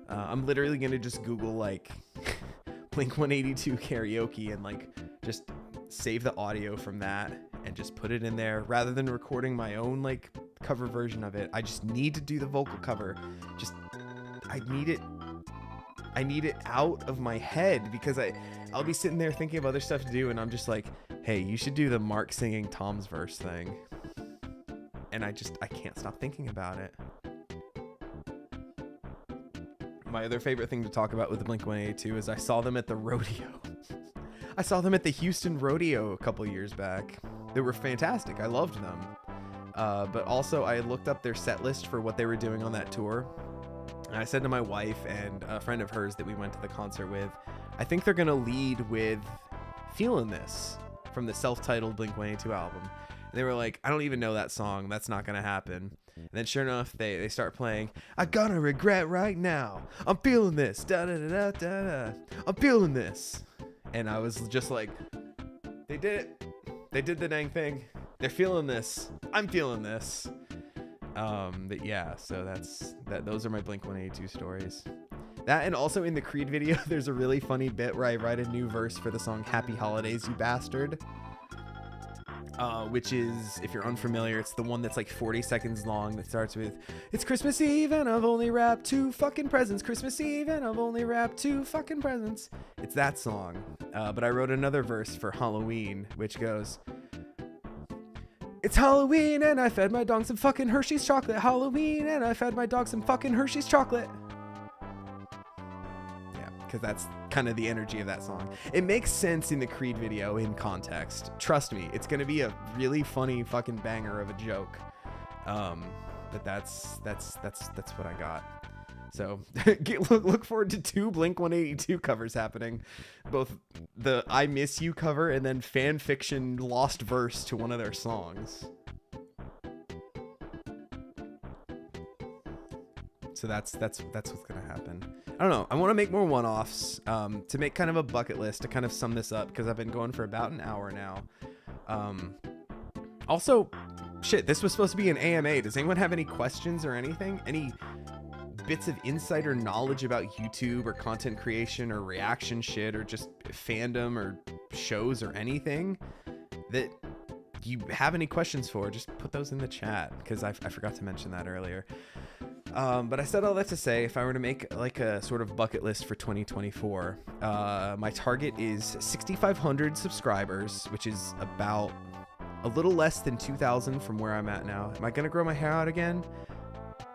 I'm literally gonna just Google like Blink-182 karaoke and like just save the audio from that and just put it in there rather than recording my own like cover version of it. I just need to do the vocal cover. I need it out of my head because I'll be sitting there thinking of other stuff to do, and I'm just like, hey, you should do the Mark singing Tom's verse thing. And I can't stop thinking about it. My other favorite thing to talk about with the Blink-182 is I saw them at the rodeo. I saw them at the Houston rodeo a couple years back. They were fantastic. I loved them. But also I looked up their set list for what they were doing on that tour. And I said to my wife and a friend of hers that we went to the concert with, I think they're going to lead with Feelin' This from the self-titled Blink-182 album. And they were like, I don't even know that song. That's not going to happen. And then sure enough, they start playing, I gonna regret right now. I'm feeling this. Da da da da da. I'm feeling this. And I was just like, they did it. They did the dang thing. They're feeling this. I'm feeling this. But yeah, so those are my Blink-182 stories. That, and also in the Creed video, there's a really funny bit where I write a new verse for the song Happy Holidays, You Bastard. Which is, if you're unfamiliar, it's the one that's like 40 seconds long that starts with, it's Christmas Eve and I've only wrapped 2 fucking presents. Christmas Eve and I've only wrapped 2 fucking presents. It's that song. But I wrote another verse for Halloween, which goes, it's Halloween and I fed my dog some fucking Hershey's chocolate. Halloween and I fed my dog some fucking Hershey's chocolate. Yeah, because that's kind of the energy of that song. It makes sense in the Creed video in context. Trust me, it's gonna be a really funny fucking banger of a joke. But that's what I got. So look forward to 2 Blink-182 covers happening, both the I Miss You cover and then fan fiction lost verse to one of their songs. So that's what's gonna happen. I don't know. I want to make more one-offs to make kind of a bucket list to kind of sum this up, because I've been going for about an hour now. Also, shit, this was supposed to be an AMA. Does anyone have any questions or anything? bits of insider knowledge about YouTube or content creation or reaction shit or just fandom or shows or anything that you have any questions for, just put those in the chat, because I forgot to mention that earlier. But I said all that to say, if I were to make like a sort of bucket list for 2024, my target is 6,500 subscribers, which is about a little less than 2,000 from where I'm at now. Am I gonna grow my hair out again?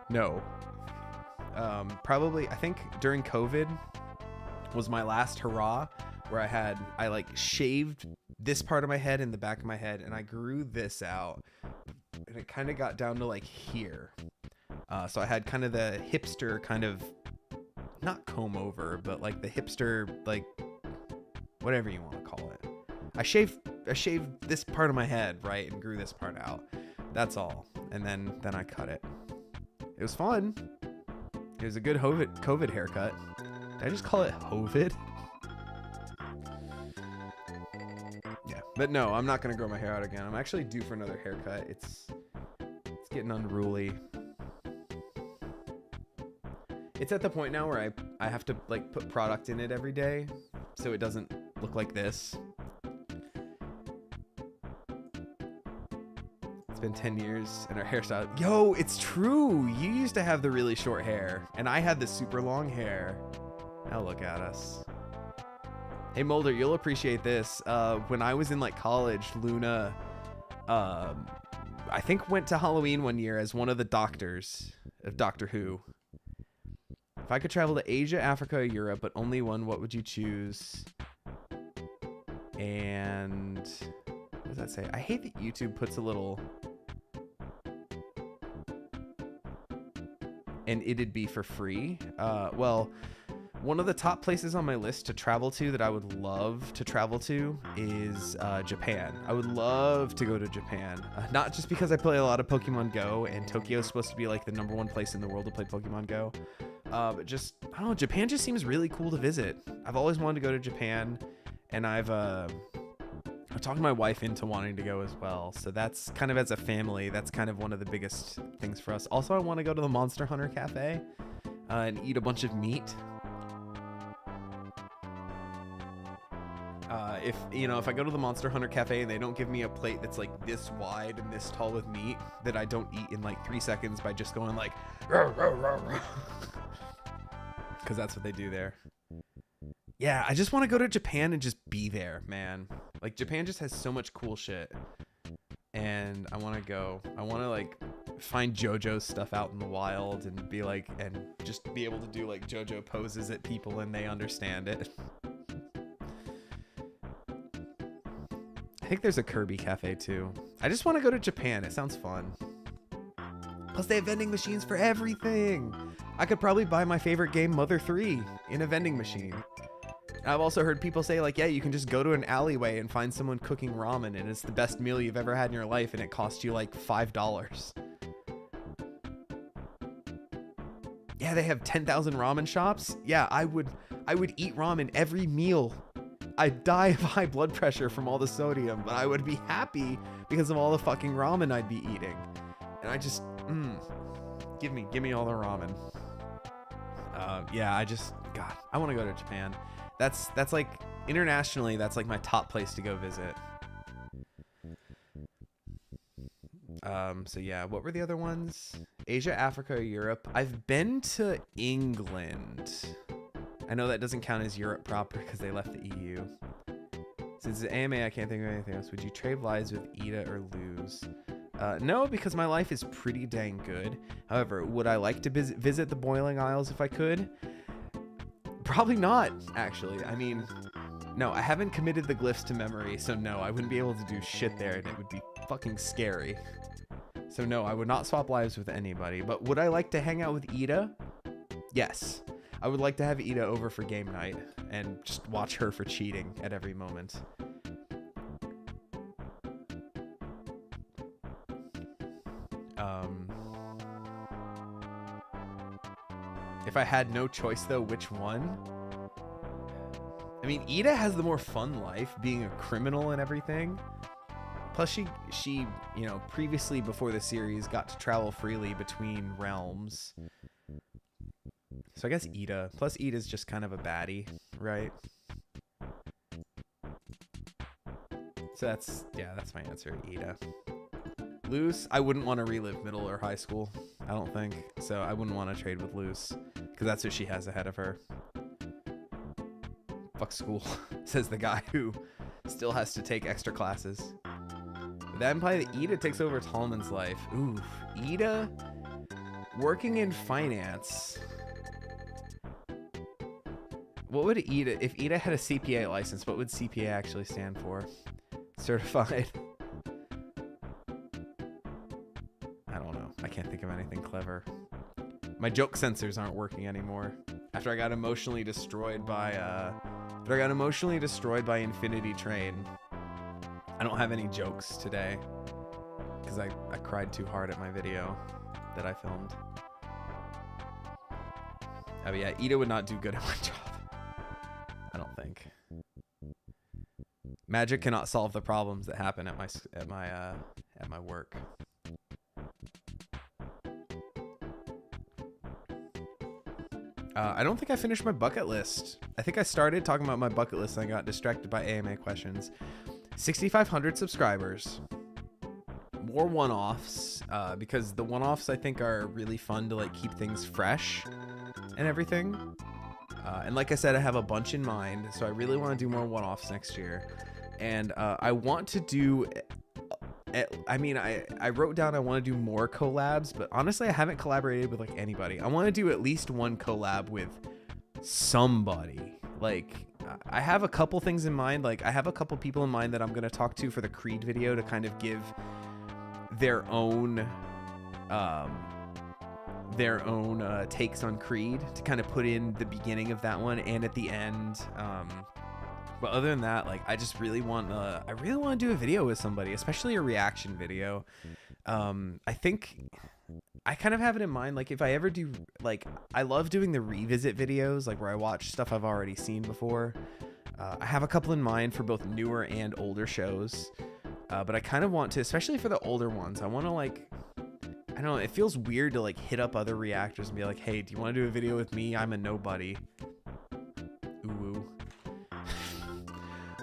No. Probably, I think during COVID was my last hurrah, where I like shaved this part of my head and the back of my head, and I grew this out, and it kind of got down to like here. So I had kind of the hipster kind of, not comb over, but like the hipster, like whatever you want to call it. I shaved this part of my head, right, and grew this part out. That's all. And then I cut it. It was fun. It was a good COVID haircut. Did I just call it Hovid? Yeah, but no, I'm not gonna grow my hair out again. I'm actually due for another haircut. It's getting unruly. It's at the point now where I have to like put product in it every day, so it doesn't look like this. It's been 10 years and our hairstyle. Yo, it's true. You used to have the really short hair and I had the super long hair. Now look at us. Hey Mulder, you'll appreciate this. When I was in like college, Luna, I think went to Halloween one year as one of the doctors of Doctor Who. If I could travel to Asia, Africa, or Europe, but only one, what would you choose? And what does that say? I hate that YouTube puts a little, and it'd be for free. Well, one of the top places on my list to travel to that I would love to travel to is Japan. I would love to go to Japan. Not just because I play a lot of Pokemon Go and Tokyo is supposed to be like the #1 place in the world to play Pokemon Go. But just, I don't know, Japan just seems really cool to visit. I've always wanted to go to Japan, and I've talked my wife into wanting to go as well. So that's kind of, as a family, that's kind of one of the biggest things for us. Also, I want to go to the Monster Hunter Cafe and eat a bunch of meat. If I go to the Monster Hunter Cafe and they don't give me a plate that's like this wide and this tall with meat that I don't eat in like 3 seconds by just going like, because that's what they do there. Yeah, I just want to go to Japan and just be there, man. Like, Japan just has so much cool shit. And I want to go. I want to, like, find JoJo stuff out in the wild and be like, and just be able to do, like, JoJo poses at people and they understand it. I think there's a Kirby cafe, too. I just want to go to Japan. It sounds fun. Plus, they have vending machines for everything. I could probably buy my favorite game, Mother 3, in a vending machine. I've also heard people say, like, yeah, you can just go to an alleyway and find someone cooking ramen, and it's the best meal you've ever had in your life, and it costs you, like, $5. Yeah, they have 10,000 ramen shops. Yeah, I would eat ramen every meal. I'd die of high blood pressure from all the sodium, but I would be happy because of all the fucking ramen I'd be eating. And I just, give me all the ramen. Yeah, God, I want to go to Japan. That's like, internationally, that's like my top place to go visit. So yeah, what were the other ones? Asia, Africa, or Europe? I've been to England. I know that doesn't count as Europe proper because they left the EU. Since it's AMA, I can't think of anything else. Would you trade lives with Ida or lose? No, because my life is pretty dang good. However, would I like to visit the Boiling Isles if I could? Probably not, actually. I mean, no, I haven't committed the glyphs to memory, so no, I wouldn't be able to do shit there, and it would be fucking scary. So no, I would not swap lives with anybody. But would I like to hang out with Ida? Yes. I would like to have Ida over for game night and just watch her for cheating at every moment. If I had no choice, though, which one? I mean, Ida has the more fun life, being a criminal and everything. Plus, she, you know, previously before the series got to travel freely between realms. So I guess Ida. Plus Ida's just kind of a baddie, right? So that's my answer, Ida. Luce, I wouldn't want to relive middle or high school, I don't think. So I wouldn't want to trade with Luce, because that's what she has ahead of her. Fuck school, says the guy who still has to take extra classes. Would that imply that Ida takes over Tallman's life? Ooh, Ida working in finance. What would Ida, if Ida had a CPA license, what would CPA actually stand for? Certified. I don't know. I can't think of anything clever. My joke sensors aren't working anymore. After I got emotionally destroyed by Infinity Train, I don't have any jokes today because I cried too hard at my video that I filmed. Oh yeah, Ida would not do good at my job. I don't think. Magic cannot solve the problems that happen at my work. I don't think I finished my bucket list. I think I started talking about my bucket list and I got distracted by AMA questions. 6,500 subscribers. More one-offs, because the one-offs I think are really fun to like keep things fresh and everything. And like I said, I have a bunch in mind, so I really want to do more one-offs next year. And I want to do, I wrote down I want to do more collabs, but honestly, I haven't collaborated with like anybody. I want to do at least one collab with somebody. Like, I have a couple things in mind. Like, I have a couple people in mind that I'm going to talk to for the Creed video to kind of give their own takes on Creed, to kind of put in the beginning of that one and at the end. But other than that, like, I just really want to do a video with somebody, especially a reaction video. I think I kind of have it in mind, like, if I ever do, like, I love doing the revisit videos, like where I watch stuff I've already seen before. I have a couple in mind for both newer and older shows. But I kind of want to, especially for the older ones, I want to, like, I don't know, it feels weird to like hit up other reactors and be like, hey, do you want to do a video with me? I'm a nobody. Ooh.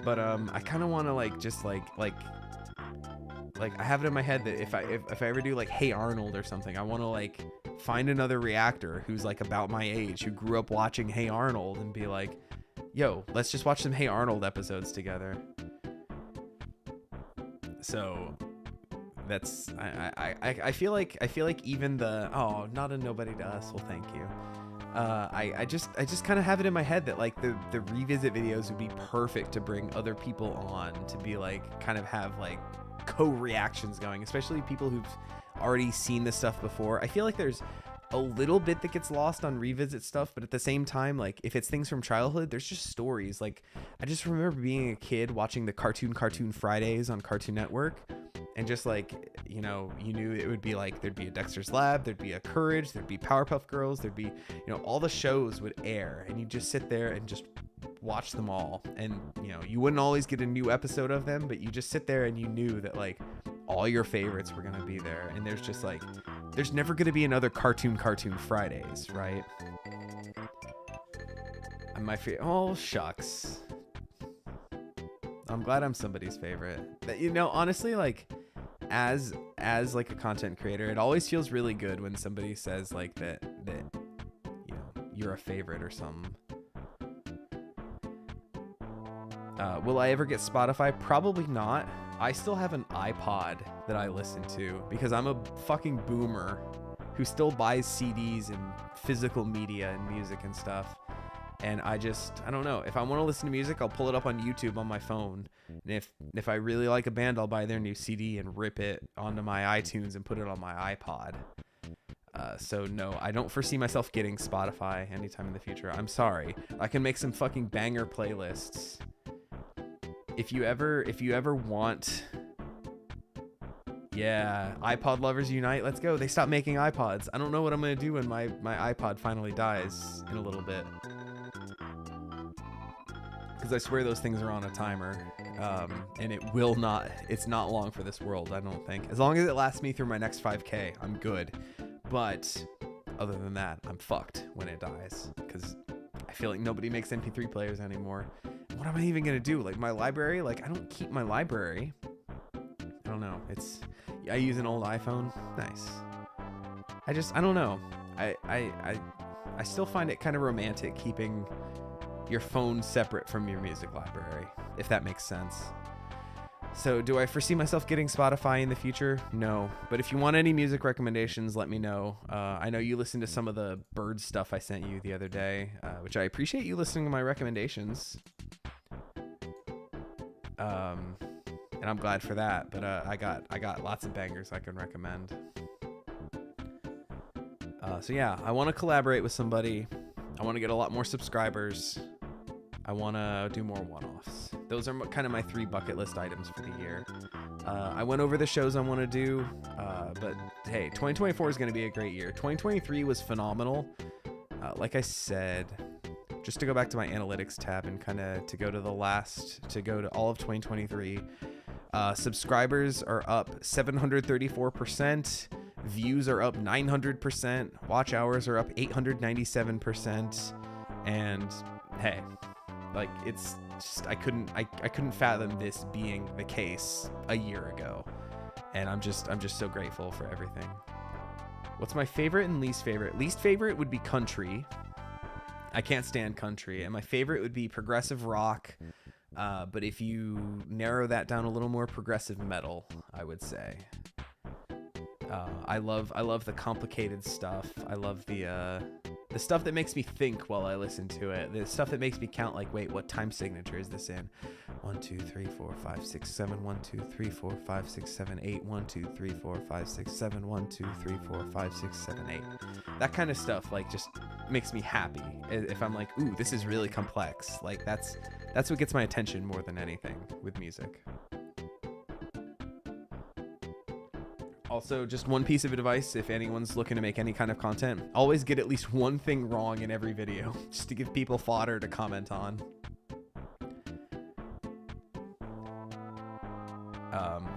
But I kind of want to like just like I have it in my head that if I ever do like Hey Arnold or something, I want to like find another reactor who's like about my age, who grew up watching Hey Arnold, and be like, yo, let's just watch some Hey Arnold episodes together. So that's I feel like even the not a nobody to us, well, thank you. I just kind of have it in my head that like the revisit videos would be perfect to bring other people on, to be like kind of have like co-reactions going, especially people who've already seen this stuff before. I feel like there's a little bit that gets lost on revisit stuff, but at the same time, like if it's things from childhood, there's just stories. Like I just remember being a kid watching the Cartoon Fridays on Cartoon Network, and just like, you know, you knew it would be like, there'd be a Dexter's Lab, there'd be a Courage, there'd be Powerpuff Girls, there'd be, you know, all the shows would air, and you just sit there and just watch them all. And, you know, you wouldn't always get a new episode of them, but you just sit there and you knew that like all your favorites were going to be there. And there's just like, there's never going to be another Cartoon Fridays, right? And my favorite, oh shucks. I'm glad I'm somebody's favorite. But, you know, honestly, like, as like a content creator, it always feels really good when somebody says like that you know, you're a favorite or something. Will I ever get Spotify? Probably not. I still have an iPod that I listen to because I'm a fucking boomer who still buys CDs and physical media and music and stuff. And I don't know. If I want to listen to music, I'll pull it up on YouTube on my phone. And if I really like a band, I'll buy their new CD and rip it onto my iTunes and put it on my iPod. So no, I don't foresee myself getting Spotify anytime in the future. I'm sorry. I can make some fucking banger playlists. If you ever want, yeah, iPod lovers unite. Let's go. They stopped making iPods. I don't know what I'm gonna do when my iPod finally dies in a little bit. Because I swear those things are on a timer, and it's not long for this world, I don't think. As long as it lasts me through my next 5K, I'm good. But other than that, I'm fucked. when it dies, because I feel like nobody makes MP3 players anymore. What am I even gonna do? Like my library, like I don't keep my library. I don't know. I use an old iPhone. Nice. I don't know. I still find it kind of romantic keeping your phone separate from your music library, if that makes sense. So do I foresee myself getting Spotify in the future? No. But if you want any music recommendations, let me know. I know you listened to some of the bird stuff I sent you the other day, which I appreciate you listening to my recommendations. And I'm glad for that. But I got lots of bangers I can recommend. So yeah, I want to collaborate with somebody. I want to get a lot more subscribers. I want to do more one-offs. Those are kind of my 3 bucket list items for the year. I went over the shows I want to do, but hey, 2024 is going to be a great year. 2023 was phenomenal. Like I said, just to go back to my analytics tab and kind of to go to all of 2023, subscribers are up 734%. Views are up 900%. Watch hours are up 897%. And hey, like it's just I couldn't fathom this being the case a year ago. And I'm just so grateful for everything. What's my favorite and least favorite? Least favorite would be country. I can't stand country. And my favorite would be progressive rock. But if you narrow that down a little more, progressive metal, I would say. I love the complicated stuff. I love the stuff that makes me think while I listen to it. The stuff that makes me count, like, wait, what time signature is this in? 1, 2, 3, 4, 5, 6, 7. 1, 2, 3, 4, 5, 6, 7, 8. 1, 2, 3, 4, 5, 6, 7. 1, 2, 3, 4, 5, 6, 7, 8. That kind of stuff, like, just makes me happy. If I'm like, ooh, this is really complex. Like, that's what gets my attention more than anything with music. Also, just one piece of advice, if anyone's looking to make any kind of content, always get at least one thing wrong in every video, just to give people fodder to comment on.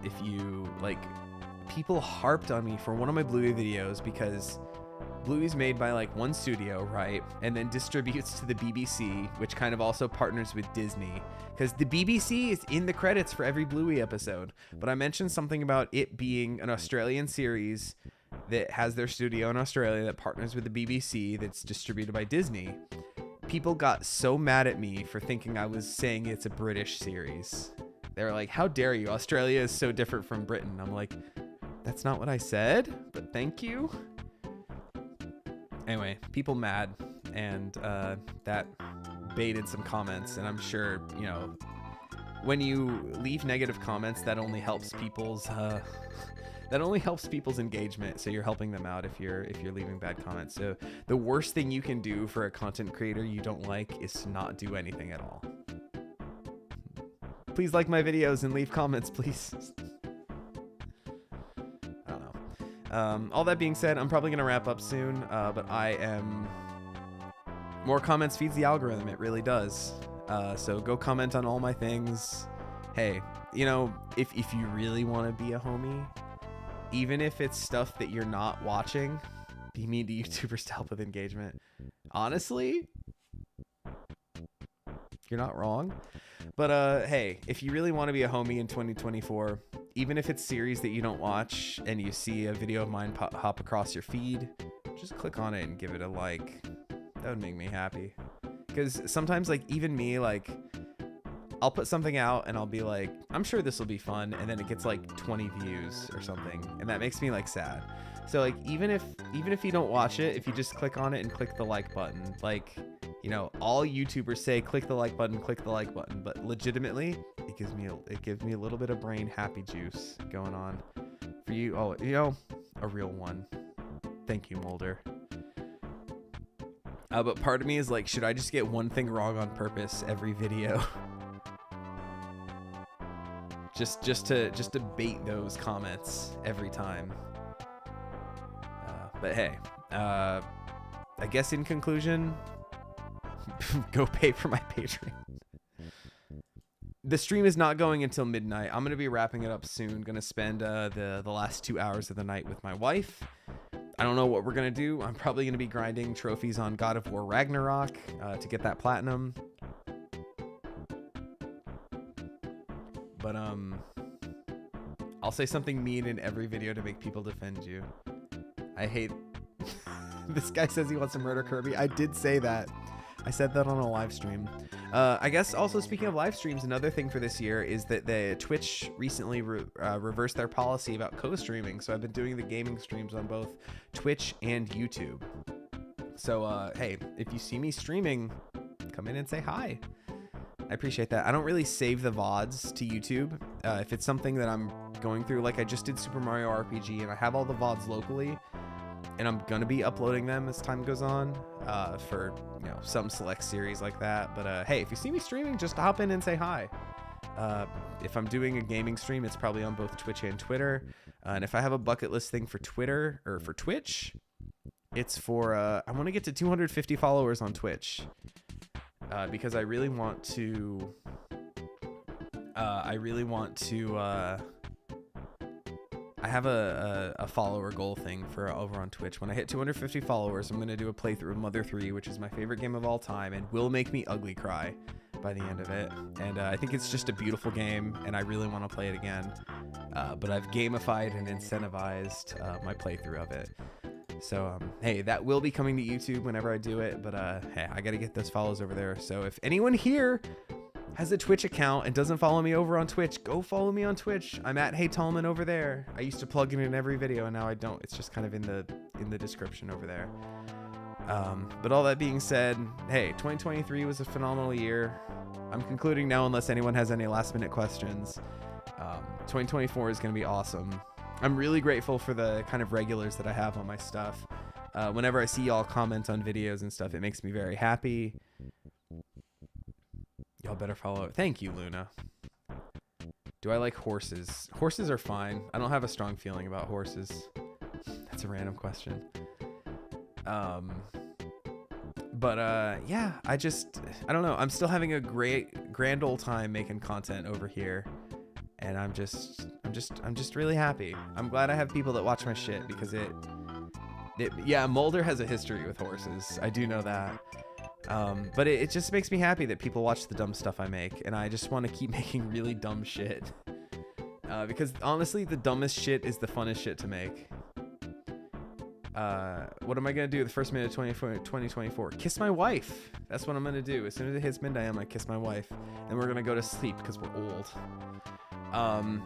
If you, like, people harped on me for one of my Bluey videos because Bluey's made by, like, one studio, right? And then distributes to the BBC, which kind of also partners with Disney. Because the BBC is in the credits for every Bluey episode. But I mentioned something about it being an Australian series that has their studio in Australia that partners with the BBC that's distributed by Disney. People got so mad at me for thinking I was saying it's a British series. They were like, how dare you? Australia is so different from Britain. I'm like, that's not what I said, but thank you. Anyway, people mad, and that baited some comments, and I'm sure, you know, when you leave negative comments, that only helps people's engagement, so you're helping them out if you're leaving bad comments. So the worst thing you can do for a content creator you don't like is to not do anything at all. Please like my videos and leave comments, please. All that being said, I'm probably going to wrap up soon, but more comments feeds the algorithm. It really does. So go comment on all my things. Hey, you know, if you really want to be a homie, even if it's stuff that you're not watching, be mean to YouTubers to help with engagement. Honestly, you're not wrong. But hey, if you really want to be a homie in 2024, even if it's series that you don't watch and you see a video of mine hop across your feed, just click on it and give it a like. That would make me happy. Because sometimes, like, even me, like, I'll put something out and I'll be like, I'm sure this will be fun, and then it gets like 20 views or something, and that makes me like sad. So like, even if you don't watch it, if you just click on it and click the like button, like, you know, all YouTubers say click the like button, but legitimately it gives me a little bit of brain happy juice going on for you. Oh, you know, a real one. Thank you, Mulder. But part of me is like, should I just get one thing wrong on purpose every video? just to bait those comments every time. But hey, I guess in conclusion, go pay for my Patreon. The stream is not going until midnight. I'm going to be wrapping it up soon. Going to spend the last 2 hours of the night with my wife. I don't know what we're gonna do. I'm probably gonna be grinding trophies on God of War Ragnarok to get that platinum. But I'll say something mean in every video to make people defend you. I hate this guy says he wants to murder Kirby. I did say that. I said that on a live stream. I guess also speaking of live streams, another thing for this year is that the Twitch recently reversed their policy about co-streaming. So I've been doing the gaming streams on both Twitch and YouTube. So hey, if you see me streaming, come in and say hi. I appreciate that. I don't really save the VODs to YouTube. If it's something that I'm going through, like I just did Super Mario RPG and I have all the VODs locally, and I'm gonna be uploading them as time goes on for some select series like that. But hey, if you see me streaming, just hop in and say hi. If I'm doing a gaming stream, it's probably on both Twitch and Twitter. And if I have a bucket list thing for Twitter or for Twitch, it's for I want to get to 250 followers on Twitch because I really want to. I have a follower goal thing for over on Twitch. When I hit 250 followers, I'm going to do a playthrough of Mother 3, which is my favorite game of all time and will make me ugly cry by the end of it. And I think it's just a beautiful game, and I really want to play it again. But I've gamified and incentivized my playthrough of it. So, hey, that will be coming to YouTube whenever I do it. But, hey, I got to get those follows over there. So if anyone here has a Twitch account and doesn't follow me over on Twitch, go follow me on Twitch. I'm at Hey Tallman over there. I used to plug it in every video, and now I don't. It's just kind of in the description over there. But all that being said, hey, 2023 was a phenomenal year. I'm concluding now unless anyone has any last minute questions. 2024 is going to be awesome. I'm really grateful for the kind of regulars that I have on my stuff. Whenever I see y'all comment on videos and stuff, it makes me very happy. Y'all better follow it. Thank you, Luna. Do I like horses? Horses are fine. I don't have a strong feeling about horses. That's a random question. Yeah, I don't know. I'm still having a grand old time making content over here. And I'm just really happy. I'm glad I have people that watch my shit because yeah, Mulder has a history with horses. I do know that. But it just makes me happy that people watch the dumb stuff I make, and I just want to keep making really dumb shit. Because honestly, the dumbest shit is the funnest shit to make. What am I going to do the first minute of 2024? Kiss my wife. That's what I'm going to do. As soon as it hits midnight, I'm going to kiss my wife. And we're going to go to sleep because we're old.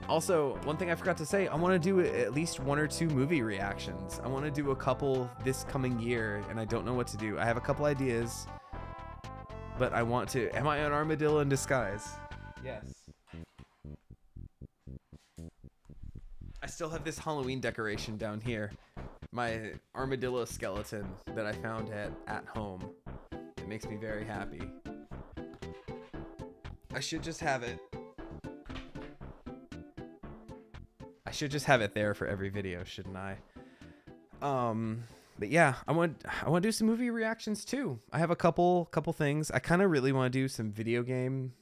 Also, one thing I forgot to say, I want to do at least 1 or 2 movie reactions. I want to do a couple this coming year, and I don't know what to do. I have a couple ideas, but I want to. Am I an armadillo in disguise? Yes. I still have this Halloween decoration down here. My armadillo skeleton that I found at home. It makes me very happy. I should just have it. I should just have it there for every video, shouldn't I? But yeah, I want to do some movie reactions too. I have a couple things. I kind of really want to do some video game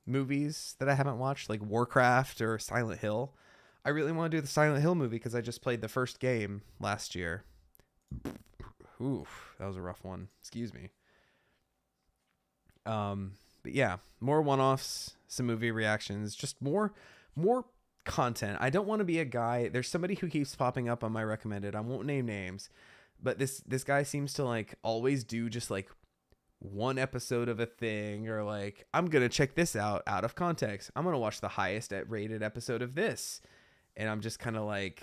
movies that I haven't watched, like Warcraft or Silent Hill. I really want to do the Silent Hill movie because I just played the first game last year. Oof, that was a rough one. Excuse me. But yeah, more one-offs, some movie reactions, just more content. I don't want to be a guy. There's somebody who keeps popping up on my recommended. I won't name names, but this guy seems to like always do just like one episode of a thing, or like, I'm gonna check this out of context. I'm gonna watch the highest rated episode of this, and I'm just kind of like,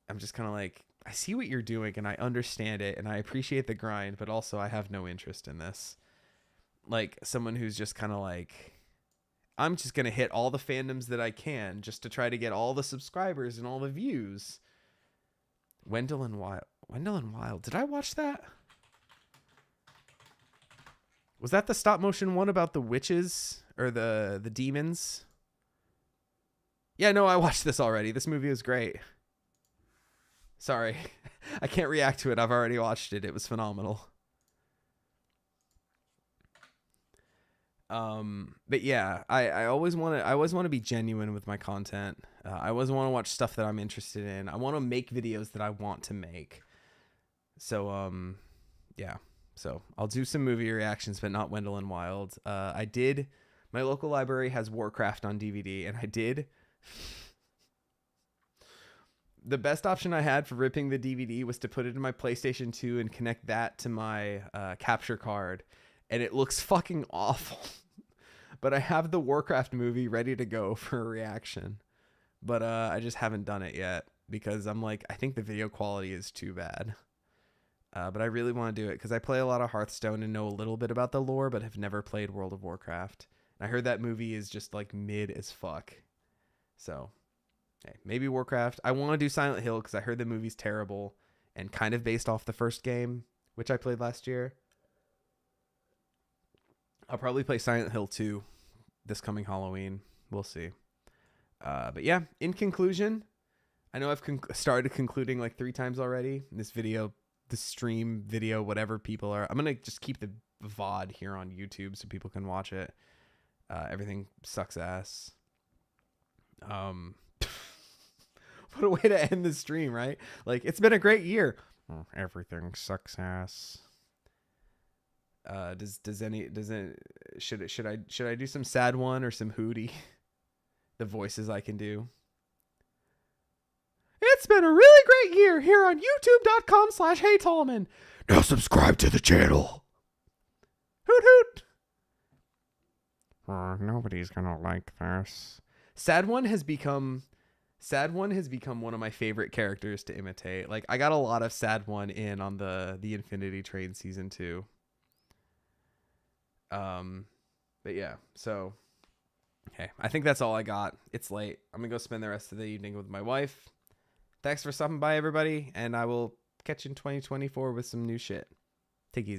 I see what you're doing and I understand it and I appreciate the grind, but also I have no interest in this. Like someone who's just kind of like, I'm just going to hit all the fandoms that I can just to try to get all the subscribers and all the views. Wendell and Wild. Did I watch that? Was that the stop motion one about the witches or the demons? Yeah, no, I watched this already. This movie was great. Sorry. I can't react to it. I've already watched it. It was phenomenal. But yeah, I always want to be genuine with my content. I always want to watch stuff that I'm interested in. I want to make videos that I want to make. So yeah. So I'll do some movie reactions, but not Wendell and Wild. My local library has Warcraft on DVD, and I did. The best option I had for ripping the DVD was to put it in my PlayStation 2 and connect that to my capture card. And it looks fucking awful. But I have the Warcraft movie ready to go for a reaction. But I just haven't done it yet because I'm like, I think the video quality is too bad. But I really want to do it because I play a lot of Hearthstone and know a little bit about the lore, but have never played World of Warcraft. And I heard that movie is just like mid as fuck. So, hey, maybe Warcraft. I want to do Silent Hill because I heard the movie's terrible and kind of based off the first game, which I played last year. I'll probably play Silent Hill 2 this coming Halloween. We'll see. But yeah, in conclusion, I know I've started concluding like 3 times already. This video, the stream video, whatever people are. I'm going to just keep the VOD here on YouTube so people can watch it. Everything sucks ass. What a way to end the stream, right? Like, it's been a great year. Oh, everything sucks ass. Should I do some sad one or some hootie? The voices I can do. It's been a really great year here on youtube.com/HeyTallman. Now subscribe to the channel. Hoot hoot. Nobody's gonna like this. Sad one has become one of my favorite characters to imitate. Like, I got a lot of Sad One in on the Infinity Train season 2. But yeah, so okay, I think that's all I got. It's late. I'm gonna go spend the rest of the evening with my wife. Thanks for stopping by, everybody, and I will catch you in 2024 with some new shit. Take it easy.